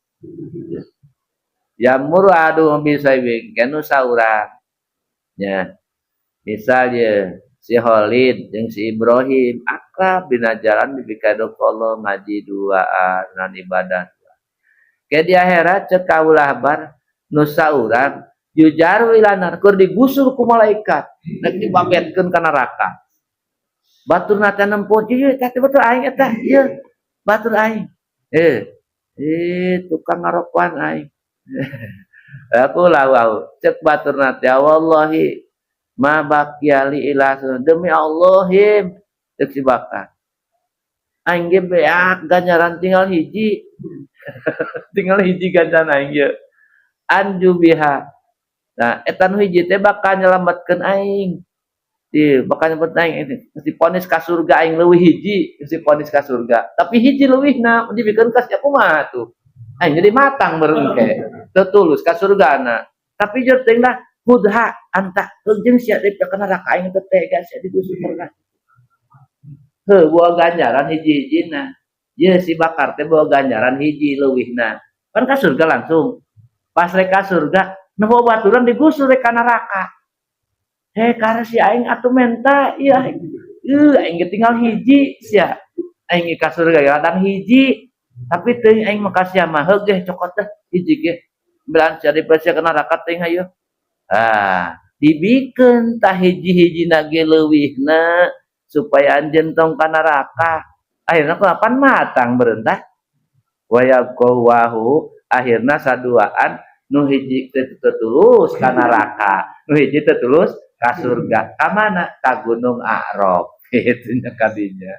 Ya muradu bisa kenu saurang. Ya. Misalnya si Khalid jeung si Ibrahim akrab dina jalan dipikado Allah ngaji duaan ngan ibadah. Ke di akhirat ceuk kaulah bar nu saurang yujaru ilanar keur digusur ku malaikat nek dibabetkeun ka neraka. Baturna teh nempo ieu teh batur aing eta ieu batur aing. Tukang ngarokoan aing. Aku lawau cek baturna teh wallahi ma baqiyali ila demi Allahim cek si bakar. Aing ge beak ganjaran tinggal hiji. Tinggal hiji ganjaran aing ge. Anju biha. Nah, eta nu hiji teh bakal nyelametkeun aing. Bakal nyebut aing mesti ponis ka surga aing leuwih hiji, mesti ponis ka surga. Tapi hiji leuwihna dibikeun ka sia kumaha tuh. Aing jadi matang meureun ke. Teu tulus ka surgana. Tapi jeung teh lah hudha anta jeung sia di ka neraka aing teh tega sia digusur surga. Bawa ganjaran hiji-hijina. Ye si bakar teh bawa ganjaran hiji leuwihna. Kan ka surga langsung. Pas rek ka surga, nempo baturan digusur rek ka neraka. Karena si aing atuh menta ieu aing tinggal hiji sia. Aing ka surga kadang hiji. Tapi teuing aing makasih mah heugeh cokot teh hiji ge. Belan sia dipersia ka neraka teuing hayu. dibikeun tah hiji-hijina ge leuwihna supaya anjeun tong ka neraka. Akhirna kapan matang beureun tah. Wa yaqawahu akhirna saduaan nu hiji tetulus ka neraka, nu hiji tetulus ka surga. Ka mana? Ka Gunung A'raf. Itu nya kadinya.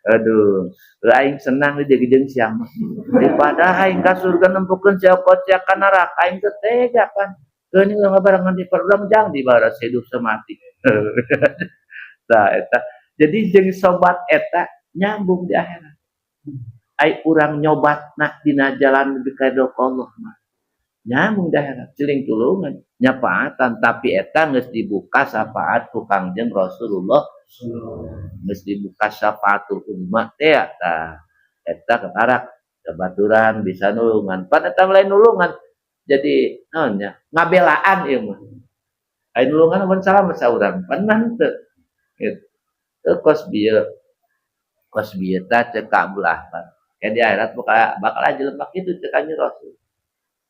Aduh, aing senang di jeung siang mah. Daripada aing ka surga nempukeun sia ka neraka, aing teu tega kan. Geuning ngabarengan di urang jang di baras hidup semati. Tah eta. Jadi jeung sobat eta nyambung di akhirat. Ai urang nyobatna dina jalan nepi ka Allah mah. Nyambung di akhirat, ciling tulungan, nyapaatan tapi eta geus dibuka syafaat ku Kangjeng Rasulullah. Geus dibuka syafaatul umat teh tah eta katarak babaturan bisa nulungan pan eta lain nulungan jadi naon nya ngabelaan ieu mah lain nulungan mun salah masa urang pan teu gitu kos bieu tah cek Abdul Ahmad ya di akhirat bakal aja lemak itu cek Kanjeng Rasul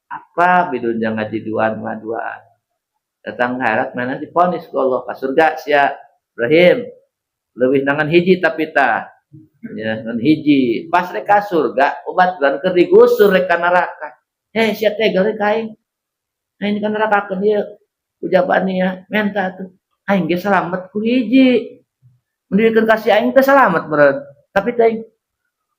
apa bidunya ngaji duaan datang akhirat mana diponis ku Allah ka surga sia Ibrahim leuwih nangan hiji tapi tah ya ngan hiji pas rek ka surga obat dan keur digusur rek ka neraka sia teh geureuk aing aing ka neraka keun ieu ujabani ya menta tuh aing ge salamet ku hiji mun dikeun kasih aing teh salamet beureun tapi teh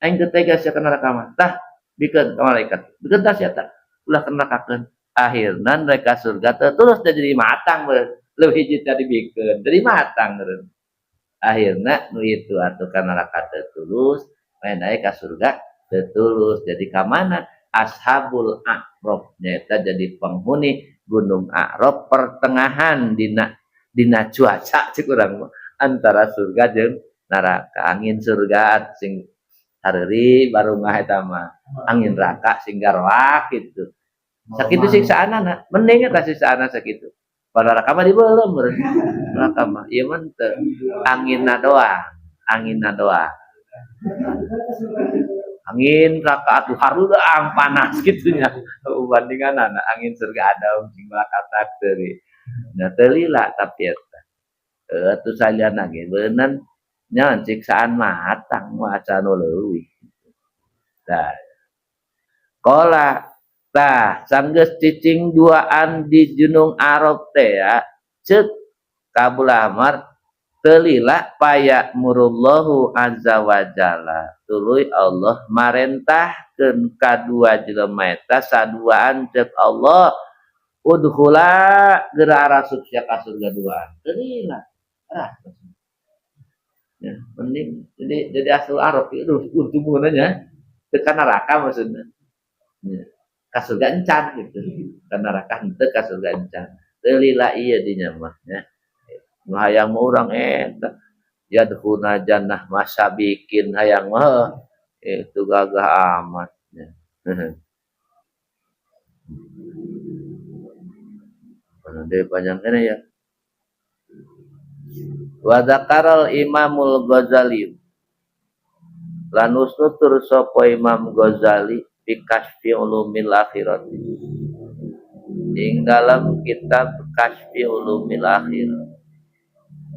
aing teu tega sia ka neraka mah tah bikeun ka malaikat bikeun tah sia tah ulah ka neraka keun akhirna rek ka surga teh terus jadi matang beureun leuwih hiji tadi bikeun jadi matang beureun akhirna nu itu atuh ka neraka tetulus main aya ka surga tetulus jadi ka mana ashabul a'raf nyata jadi penghuni gunung A'raf pertengahan dina cuaca cik urang antara surga jeung neraka angin surga sing hareureuri baru ngah eta mah angin neraka sing garwak kitu sakitu siksaanana mending eta siksaana sakitu pada neraka mah dibeuleum neraka mah ieu mah teu anginna doang angin neraka atuh harudeang panas kitu nya bandinganna angin surga ada sing malakatak deui nya teu lila tapi eta atuh saliyana ge beunang nya siksaan matang maca nu leuwih tah qala tah sanggeus cicing duaan di Gunung A'raf teh ya ceuk ka Abdul Ahmad teu lila paya murullahu azza wa jalla tuluy Allah marentahkeun kadua jelema eta saduaan ceuk Allah udkhula geura arasuk sia ka surga duaan teu lila ya mending jadi asal Arab itu untung gunanya teu ka neraka maksudna ya ka surga encan gitu ka neraka henteu ka surga encan teu lila ieu dinya mah nya nu hayang mah urang eta yadkhuna jannah masyabikin hayang mah itu gagah amat ya Anu panjang kene ya wa dzakaral Imamul Ghazali lanus nutur sapa Imam Ghazali fi Kasfi Ulumil Akhirat ing dalam kitab Kasfi Ulumil Akhirat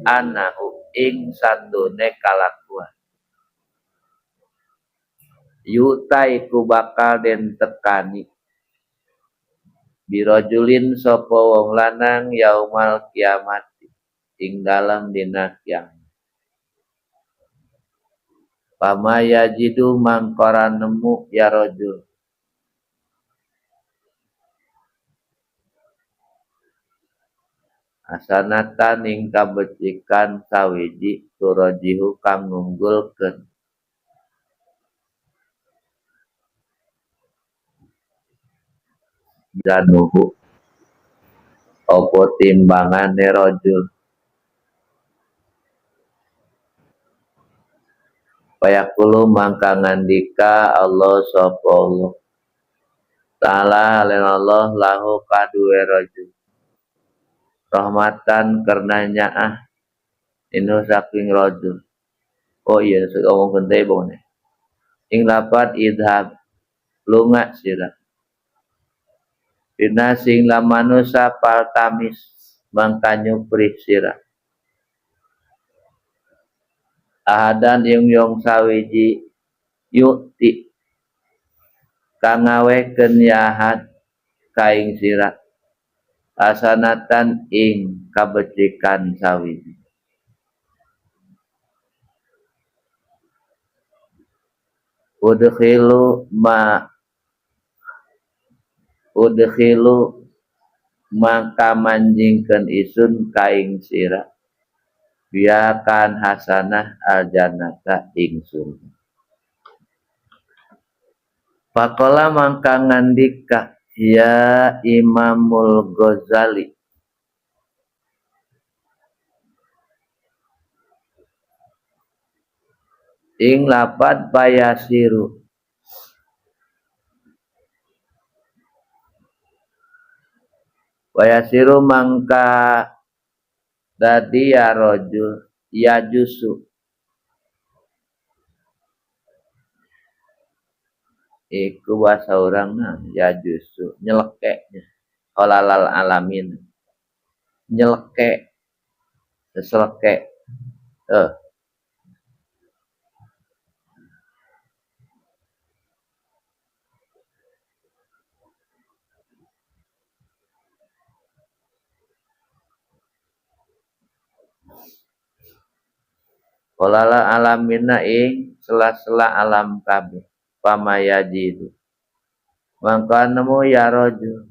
anahu ing satune kalakuan yutai ku bakal den tekani birojulin sapa wong lanang yaumal kiamat ing dalam dina kiamat pama yajidu mangkara nemu ya rajul asanatan ing kabecikan sawiji turajihu kang ngunggulkeun danuhu apa timbangane rajul payakulu mangka ngandika Allah sapa Allah ta'ala Allah lahu kaduwe rajul rahmatan karenanya inu saking rajul oh iya ngomongkeun teh bone ing lapat idhab lunga sira dina sing lamanusa paltamis mangka nyuprih sirah ahadan yung sawiji yukti kang ngawekeun yahat kaing sirah asanatan ing kabecikan sawiji udkhilu maka manjingkeun isun kaing sirah biakan hasanah aljannata ing surga. Pakola mangka ngandika ya Imamul Ghazali ing lapad Wayasiru mangka dadi ya rajul ya jusu iku bahasa urangna ya jusu nyelekeknya olalal alamin nyelekek selekek olala alamina ing sela-sela alam kabeh pamayajidu mangka nemu ya rajul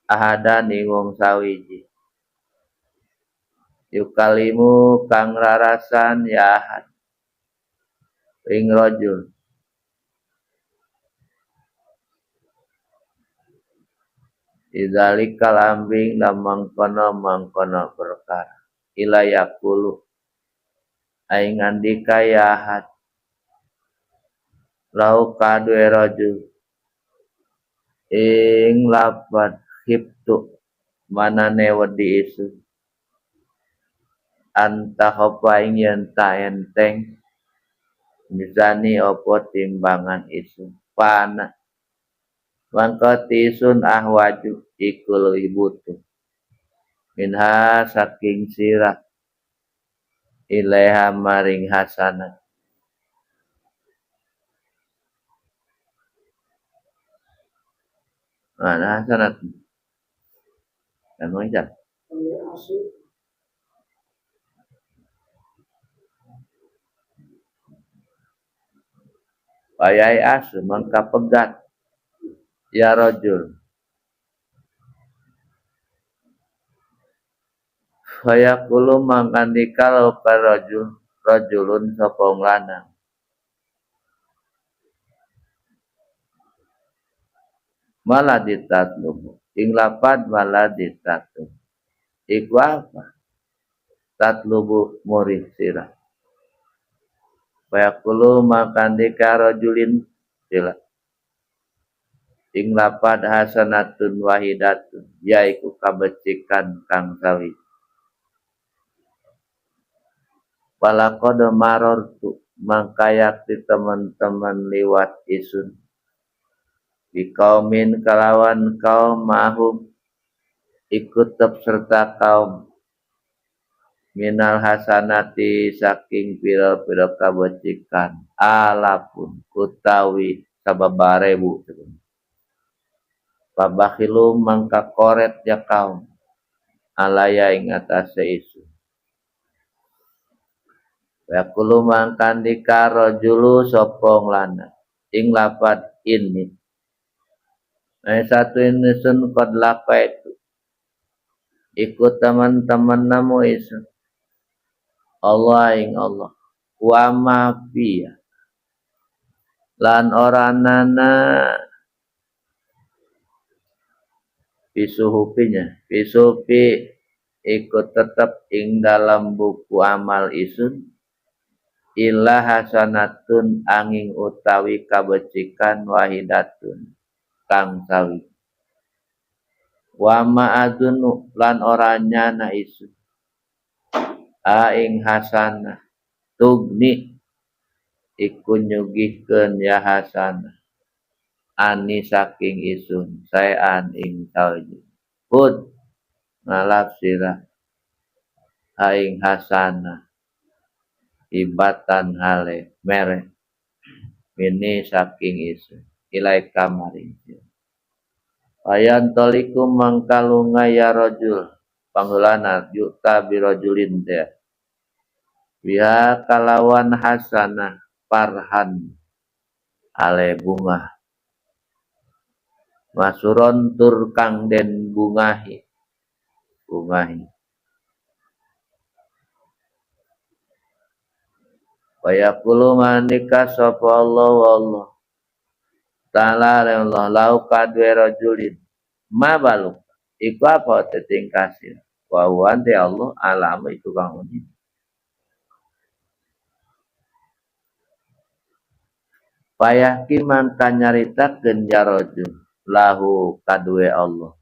ahadan ing wong sawiji yukalimu kang rarasan ya ahad ing rajul idzalikal ambing mangkono perkara ilayakulu aing andika ya ahad lau kadue rajul ing lapad khiftu manane wedi isu anta khopa ing yen ta enteng mizani opo timbangan isu pana mangka tisun ahwaju ikul ibutu minha saking sirah ilaiha maring hasanah mana hasanat kan macam Payai asu mangka pegat ya rajul fayaqulu mangkandika lau rajulun sapa lanang malah ditatlu ing lapad malah ditatlu iku apa tatlubu murih sirah fayaqulu mangkandika rajulin sila ing lapad hasanatun wahidatun yaiku kabecikan kang sawi palaqad marartu mangka yakti teman-teman liwat isun bikaumin kalawan kaum mahum ikut serta kaum minal hasanati saking pira-pira kabecikan alapun utawi sababarebu pabakhilu mangka koret ya kaum alaya ing atase isu yaqulu mangkandika rajulu sapa lanang ing lapad ini satu ini sun qad laqaitu ikut teman-teman namu isu Allah ing Allah wa mafiya lan oranana pisuhupi ikut tetap ing dalam buku amal isun illa hasanatun angin utawi kabecikan wahidatun kang sawi wa ma'adunu lan oranya na isun aing hasanah tugni iku nyugihkeun ya hasanah ani saking isun saean ing tauji pun ngalap sirah aing hasanah ibatan hale mere ini saking isu ilai kamaring ayan tolikum mangkalunga ya rajul panggulana yukta birojulin teh biha kalawan hasanah parhan ale bunga masuron tur kang den bungahi Waya kulu ngandika sapa Allah ta'ala Allah lau kadwe rajulin ma baluk iku apa teting kasih wa huwa Allah alam itu kang uji payah ki mangka nyaritakeun ya rajul lahu kadwe Allah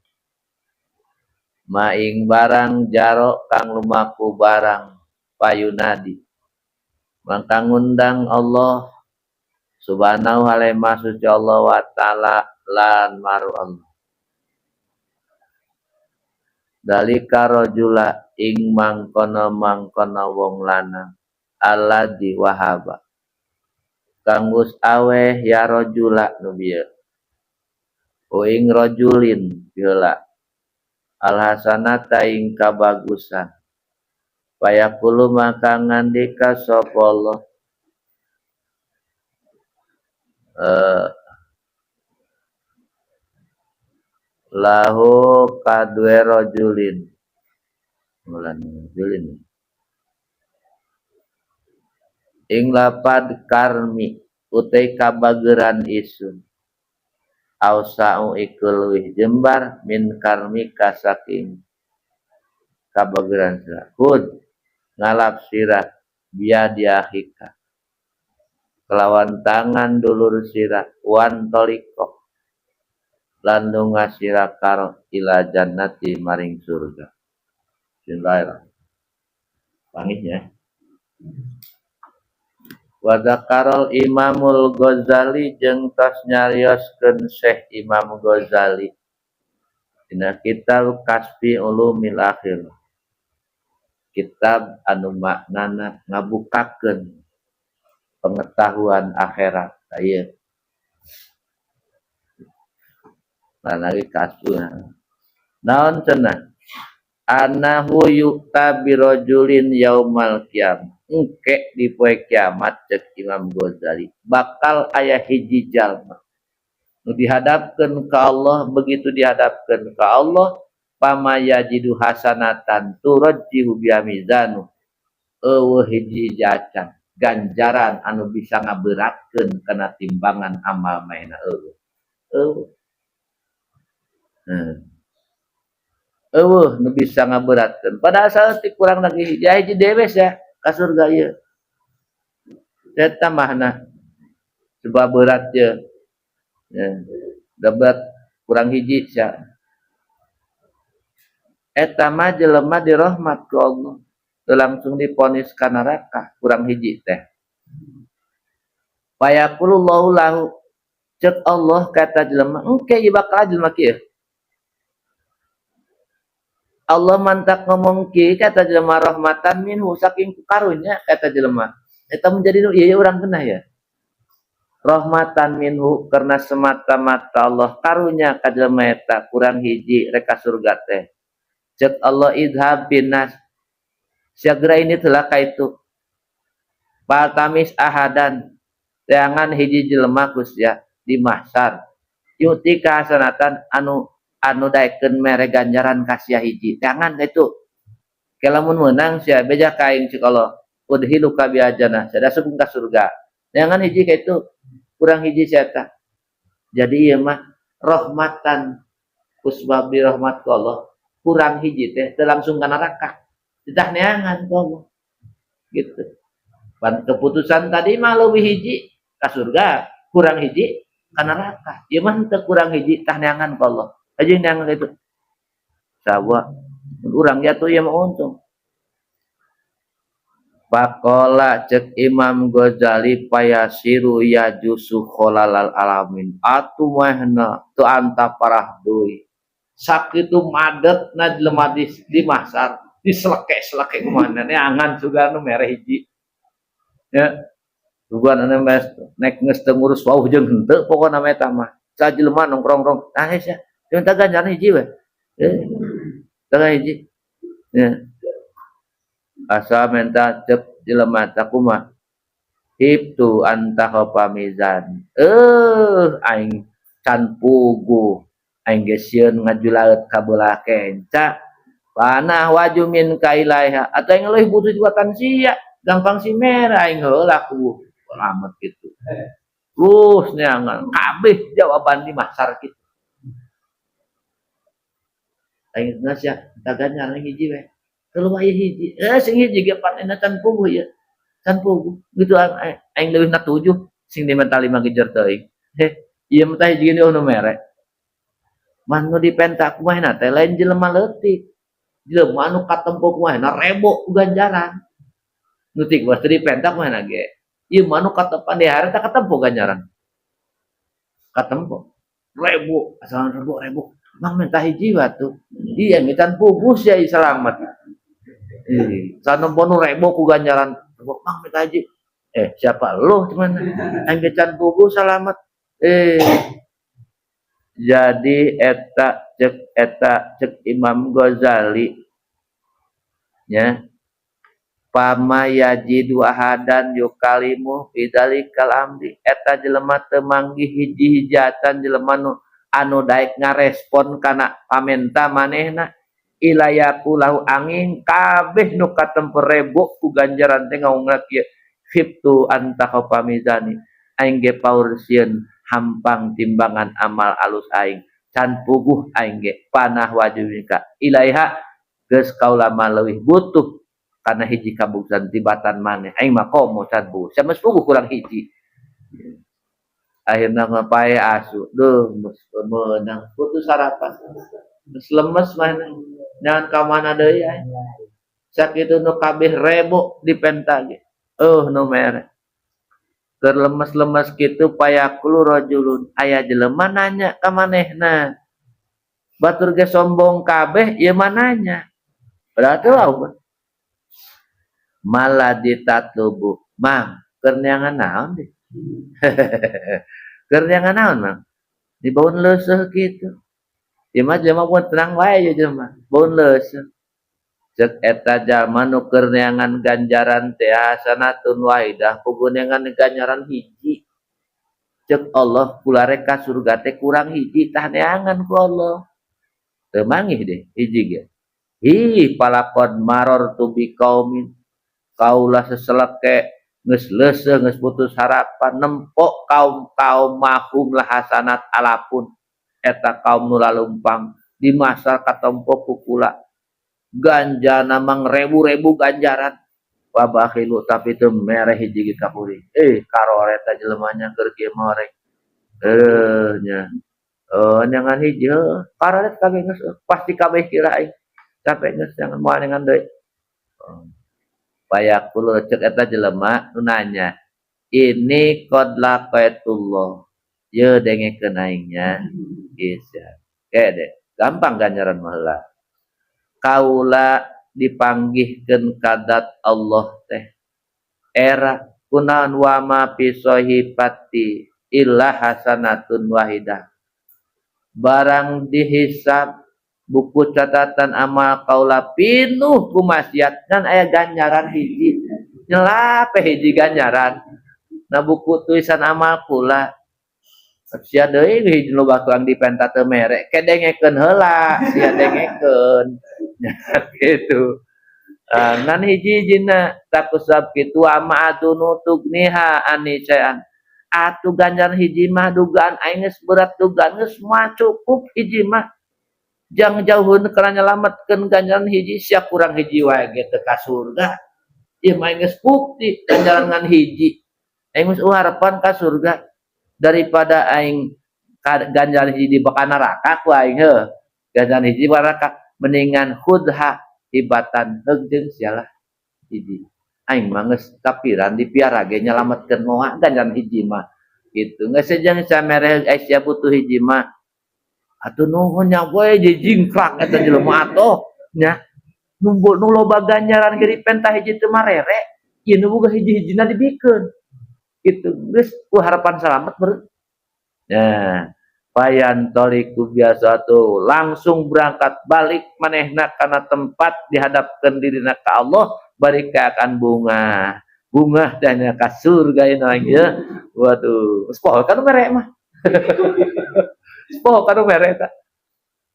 maing barang jaro kang lumaku barang payunadi mangka ngundang Allah subhanahu wa ta'ala Allah wa ta'ala lan maru Allah dalika rajula ing mangkono wong lanang alladzi wahaba kanggus aweh ya rajula nu bieu ing rajulin heula alhasanata ing kabagusan payaqulu maka ngandika sapa Allah lahu kadwe rajulin ing lapad karmi utai kabageran isun ausa'u ikul wih jembar min karmi kasaking kabageran sirah hud ngalap sirah biadiahika kelawan tangan dulur sirah wan toliko landunga sirah karo ila jannati maring surga bismillahirrahmanirrahim pangisnya wa dzakarul Imamul Ghazali jeung tos nyarioskeun Syekh Imam Ghazali dina kitab Kasfi Ulumil Akhir kitab anu maknana ngabukakeun pengetahuan akhirat aya lagi kasuna naon cenah anahu yukta birojulin yaumal qiyamah engke di poe kiamat cek Imam Ghazali bakal aya hiji jalma nu dihadapkeun ka Allah begitu dihadapkeun ka Allah pamayajidu hasanatan turajjihu biamizanu eueuh hiji jacan ganjaran anu bisa ngaberatkeun kana timbangan amal maena eueuh nu bisa ngaberatkeun padahal saeutik kurang lagi hiji dewes ya ka surga ieu eta mahna sebab berat ya dapat kurang hiji sia eta mah jelema dirahmat ku Allah teu langsung diponis ka neraka kurang hiji teh fayaqulullahu lahu cek Allah kata jelema engke ieu bakal jelema kieu Allah mantak ngomong ki kata jelema rahmatan minhu saking karunya kata jelema eta menjadi ieu urang kenah ya rahmatan minhu karena semata-mata Allah karunya ka jelema eta kurang hiji rek ka surga teh cek Allah idhab binas sagra ini telah kaitu paltamis ahadan jangan hiji jelema kusya di mahsyar yuti kahasanatan anu daekeun mere ganjaran ka sia hiji jangan itu kalamun meunang sia beja kaing cik Allah udhilu ka biajana sada sugeng ka surga jangan hiji ka itu kurang hiji sia eta jadi ieu mah rahmatan kusbabi rahmat ku Allah kurang hiji teh teu langsung ka neraka ditah neangan ku Allah gitu pan keputusan tadi mah leuwih hiji ka surga kurang hiji ka neraka ieu mah teu kurang hiji tah neangan ku Allah aja yang itu sawa urang jatuh ya mau untung Pakola cek Imam Ghazali payasiru ya jusu kholalal alamin atu mahna tu anta parah dui sakitu madet na jelema di masar diseleke-seleke kemana nih angan juga nu mereh hiji ya tujuan anu mes nek geus teu ngurus wauh jeung henteu pokona mah eta mah sajelema nongkrong-nongkrong nangis ya minta ganjaran hiji we tengah hiji ya asa minta cek jelema teh kumaha hibtu anta pamizan aing can puguh aing geus sieun ngajulaeut ka beulah kenca panah wajumin ka ilaiha atuh aing leuwih butuh juatan sia gampang si merah aing heula ku lamet kitu terus neangan kabeh jawaban di masar kitu aing geus ya daganyan hiji we kalau aya hiji sing hiji ge panena can puguh ya can puguh gitu aing leuwih na 7 sing dimentali mah gejer teuing ieu mah teh hiji nu mere man nu dipenta kumaha teh lain jelema leutik jelema anu katempo kumaha rebo ganjaran nu ti geus dipenta kumaha ge ieu mah anu katempan di hari teh katempo ganjaran katempo rebo asal rebo mang minta hiji batu iya mitan puguh sia selamat sanempo nu rebo ku ganjaran mang minta hiji siapa lu cuman aing can puguh selamat jadi eta cek Imam Ghazali ya pama yajidu ahadan yukalimu bidzalikal amri eta jelema teu manggih hiji-hijatan jelema anu daek ngarespon kana pamenta manehna ilayaku lahu angin kabeh nu katemper rebo ku ganjaran teh ngaungna kieu hibtu anta pamizani aing ge paursieun hampang timbangan amal alus aing can puguh aing ge panah wajibika ilaiha geus kaula mah leuwih butuh kana hiji kabuksan tibatan maneh aing mah komo can puguh sames puguh kurang hiji akhirna ngapae asu duh meunang putus sarapan geus lemes mah nyahan ka mana deui aing sakitu nu kabeh rebo dipenta ge nu mere keur lemes-lemes kitu payakulu rajulun aya jelema nanya ka manehna batur ge sombong kabeh ieu mah nanya berarti lawan malah ditatlubu mang keur neangan naon deh keur neangan naon mang dibaun leuseuh kitu ieu mah jelema pun tenang wae ye jelema baun leuseuh cek eta jalma nu keur neangan ganjaran teh hasanatun wahidah puguh neangan ganjaran hiji cek Allah kulare ka surga teh kurang hiji tah neangan ku Allah teu mangih deh hiji ge palakon maror tu bi qaumin kaula seseleke geus leuseuh geus putus harapan nempok kaum mahum lah hasanat alapun eta kaum nu lalumpang di masa katempo ku kula ganjana mang rebu-rebu ganjaran wabakhilu tapi teu mereh hiji ge kapuri karore eta jelemanya keur kieu morek nya nyangan hiji karore kabeh geus pasti kabeh kira aing capek geus jangan moal dengan deui payakul cek eta jelema nu nanya ini qad laqaitullah ye dengekeun aingnya geus deh gampang ganjaran mah heula kaula dipanggihkeun kadat Allah teh era kunaon wa ma fi sahifati illa hasanatun wahidah barang dihisab buku catatan amal kaula pinuh ku maksiat dan aya ganjaran hiji nyelape hiji ganjaran na buku tulisan amal kula sia deui hiji loba tukang dipenta teu mere kedengekeun heula sia dengekeun gitu nan hiji-hijina takusab kitu ama adunu tugniha anisan atuh ganjaran hiji mah dugaan aing geus berat dugaan geus moal cukup hiji mah jang jauheun kana nyalametkeun ganjaran hiji sia kurang hiji wae ge teu ka surga ieu mah geus bukti ganjaran ngan hiji aing geus harapan ka surga daripada aing ganjaran hiji di baka neraka ku aing ganjaran hiji neraka mendingan khudha hibatan heug sialah hiji aing mah geus kapiran dipiara ge nyalametkeun moal ganjaran hiji mah gitu geus sejeng samereh aya butuh hiji mah atuh nuhun nya we jingkrak eta jelema atoh nya nu loba ganjaran ge dipentah hiji teu marere ieu nu boga hiji-hijina dibikeun kitu geus ku harapan salamet beureum. Nah, payan toliku biasa tuh langsung berangkat balik manehna kana tempat dihadapkan dirina ka Allah bari akan bunga dan ka surga ieu waduh geus poho kan mere mah poho kan mere eta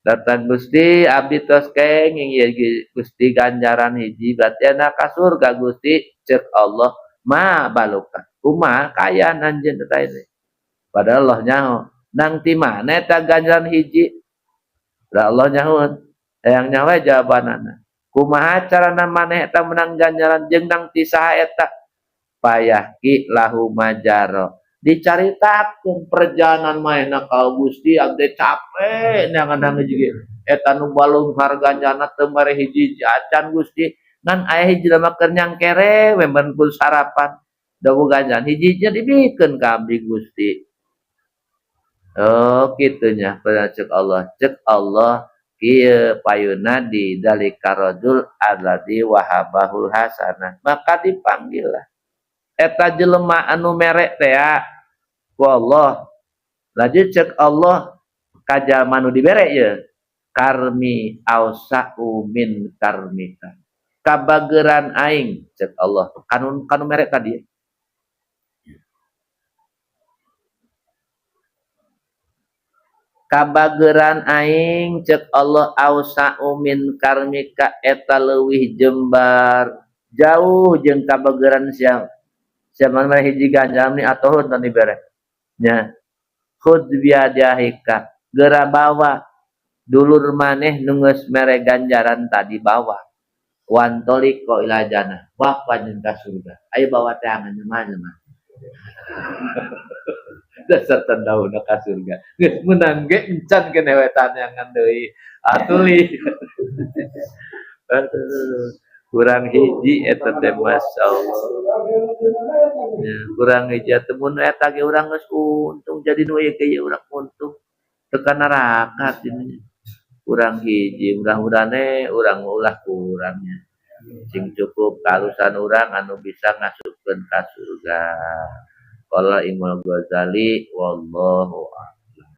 datang Gusti abdi tos kenging ieu Gusti ganjaran hiji berarti ana ka surga Gusti ceuk Allah ma baloka kumaha kaya anjeun teh padahal Allah nyaho nang ti mana eta ganjaran hiji da Allah nyahoan hayang nyawa jawabanana kumaha carana maneh eta menang ganjaran jeung nang ti saha eta payah ki lahu majaro dicaritakeun perjalanan manehna ka Gusti abdi capek neangan hiji eta nu balung hargana teu mere hiji acan Gusti ngan aya hiji mah keur nyangkere we pun sarapan da boga ganjaran hiji-hiji dibikeun ka abdi Gusti. Oh kitunya cek Allah kieu payuna di dalika rajul alladzi wahabahul hasanah maka dipanggil lah eta jelema anu mere teh ku Allah lanjut cek Allah ka jalma nu dibere ye karmi ausau min karmika kabageran aing cek Allah kanu mere tadi kabageran aing cek Allah ausau min karmika eta leuwih jembar jauh jeung kabageran sia zaman mana hiji ganjam ni atohun tan dibere nya khud biadahika geura bawa dulur maneh nu geus mere ganjaran tadi bawa wantoliko ila jannah wah panjeun ka surga ayo bawa teh angan mah dasar tandauna ka surga geus meunang ge encan keneh wetan angan deui atuli kurang hiji eta teh masyaallah ya, kurang hiji temun eta ge urang geus untung jadi nu ieu ge urang untung teu ka neraka ini kurang hiji mudah-mudahane urang ulah kurangnya sing cukup kalusan urang anu bisa ngasupkeun ka surga qala Imam Ghazali wallahu a'lam.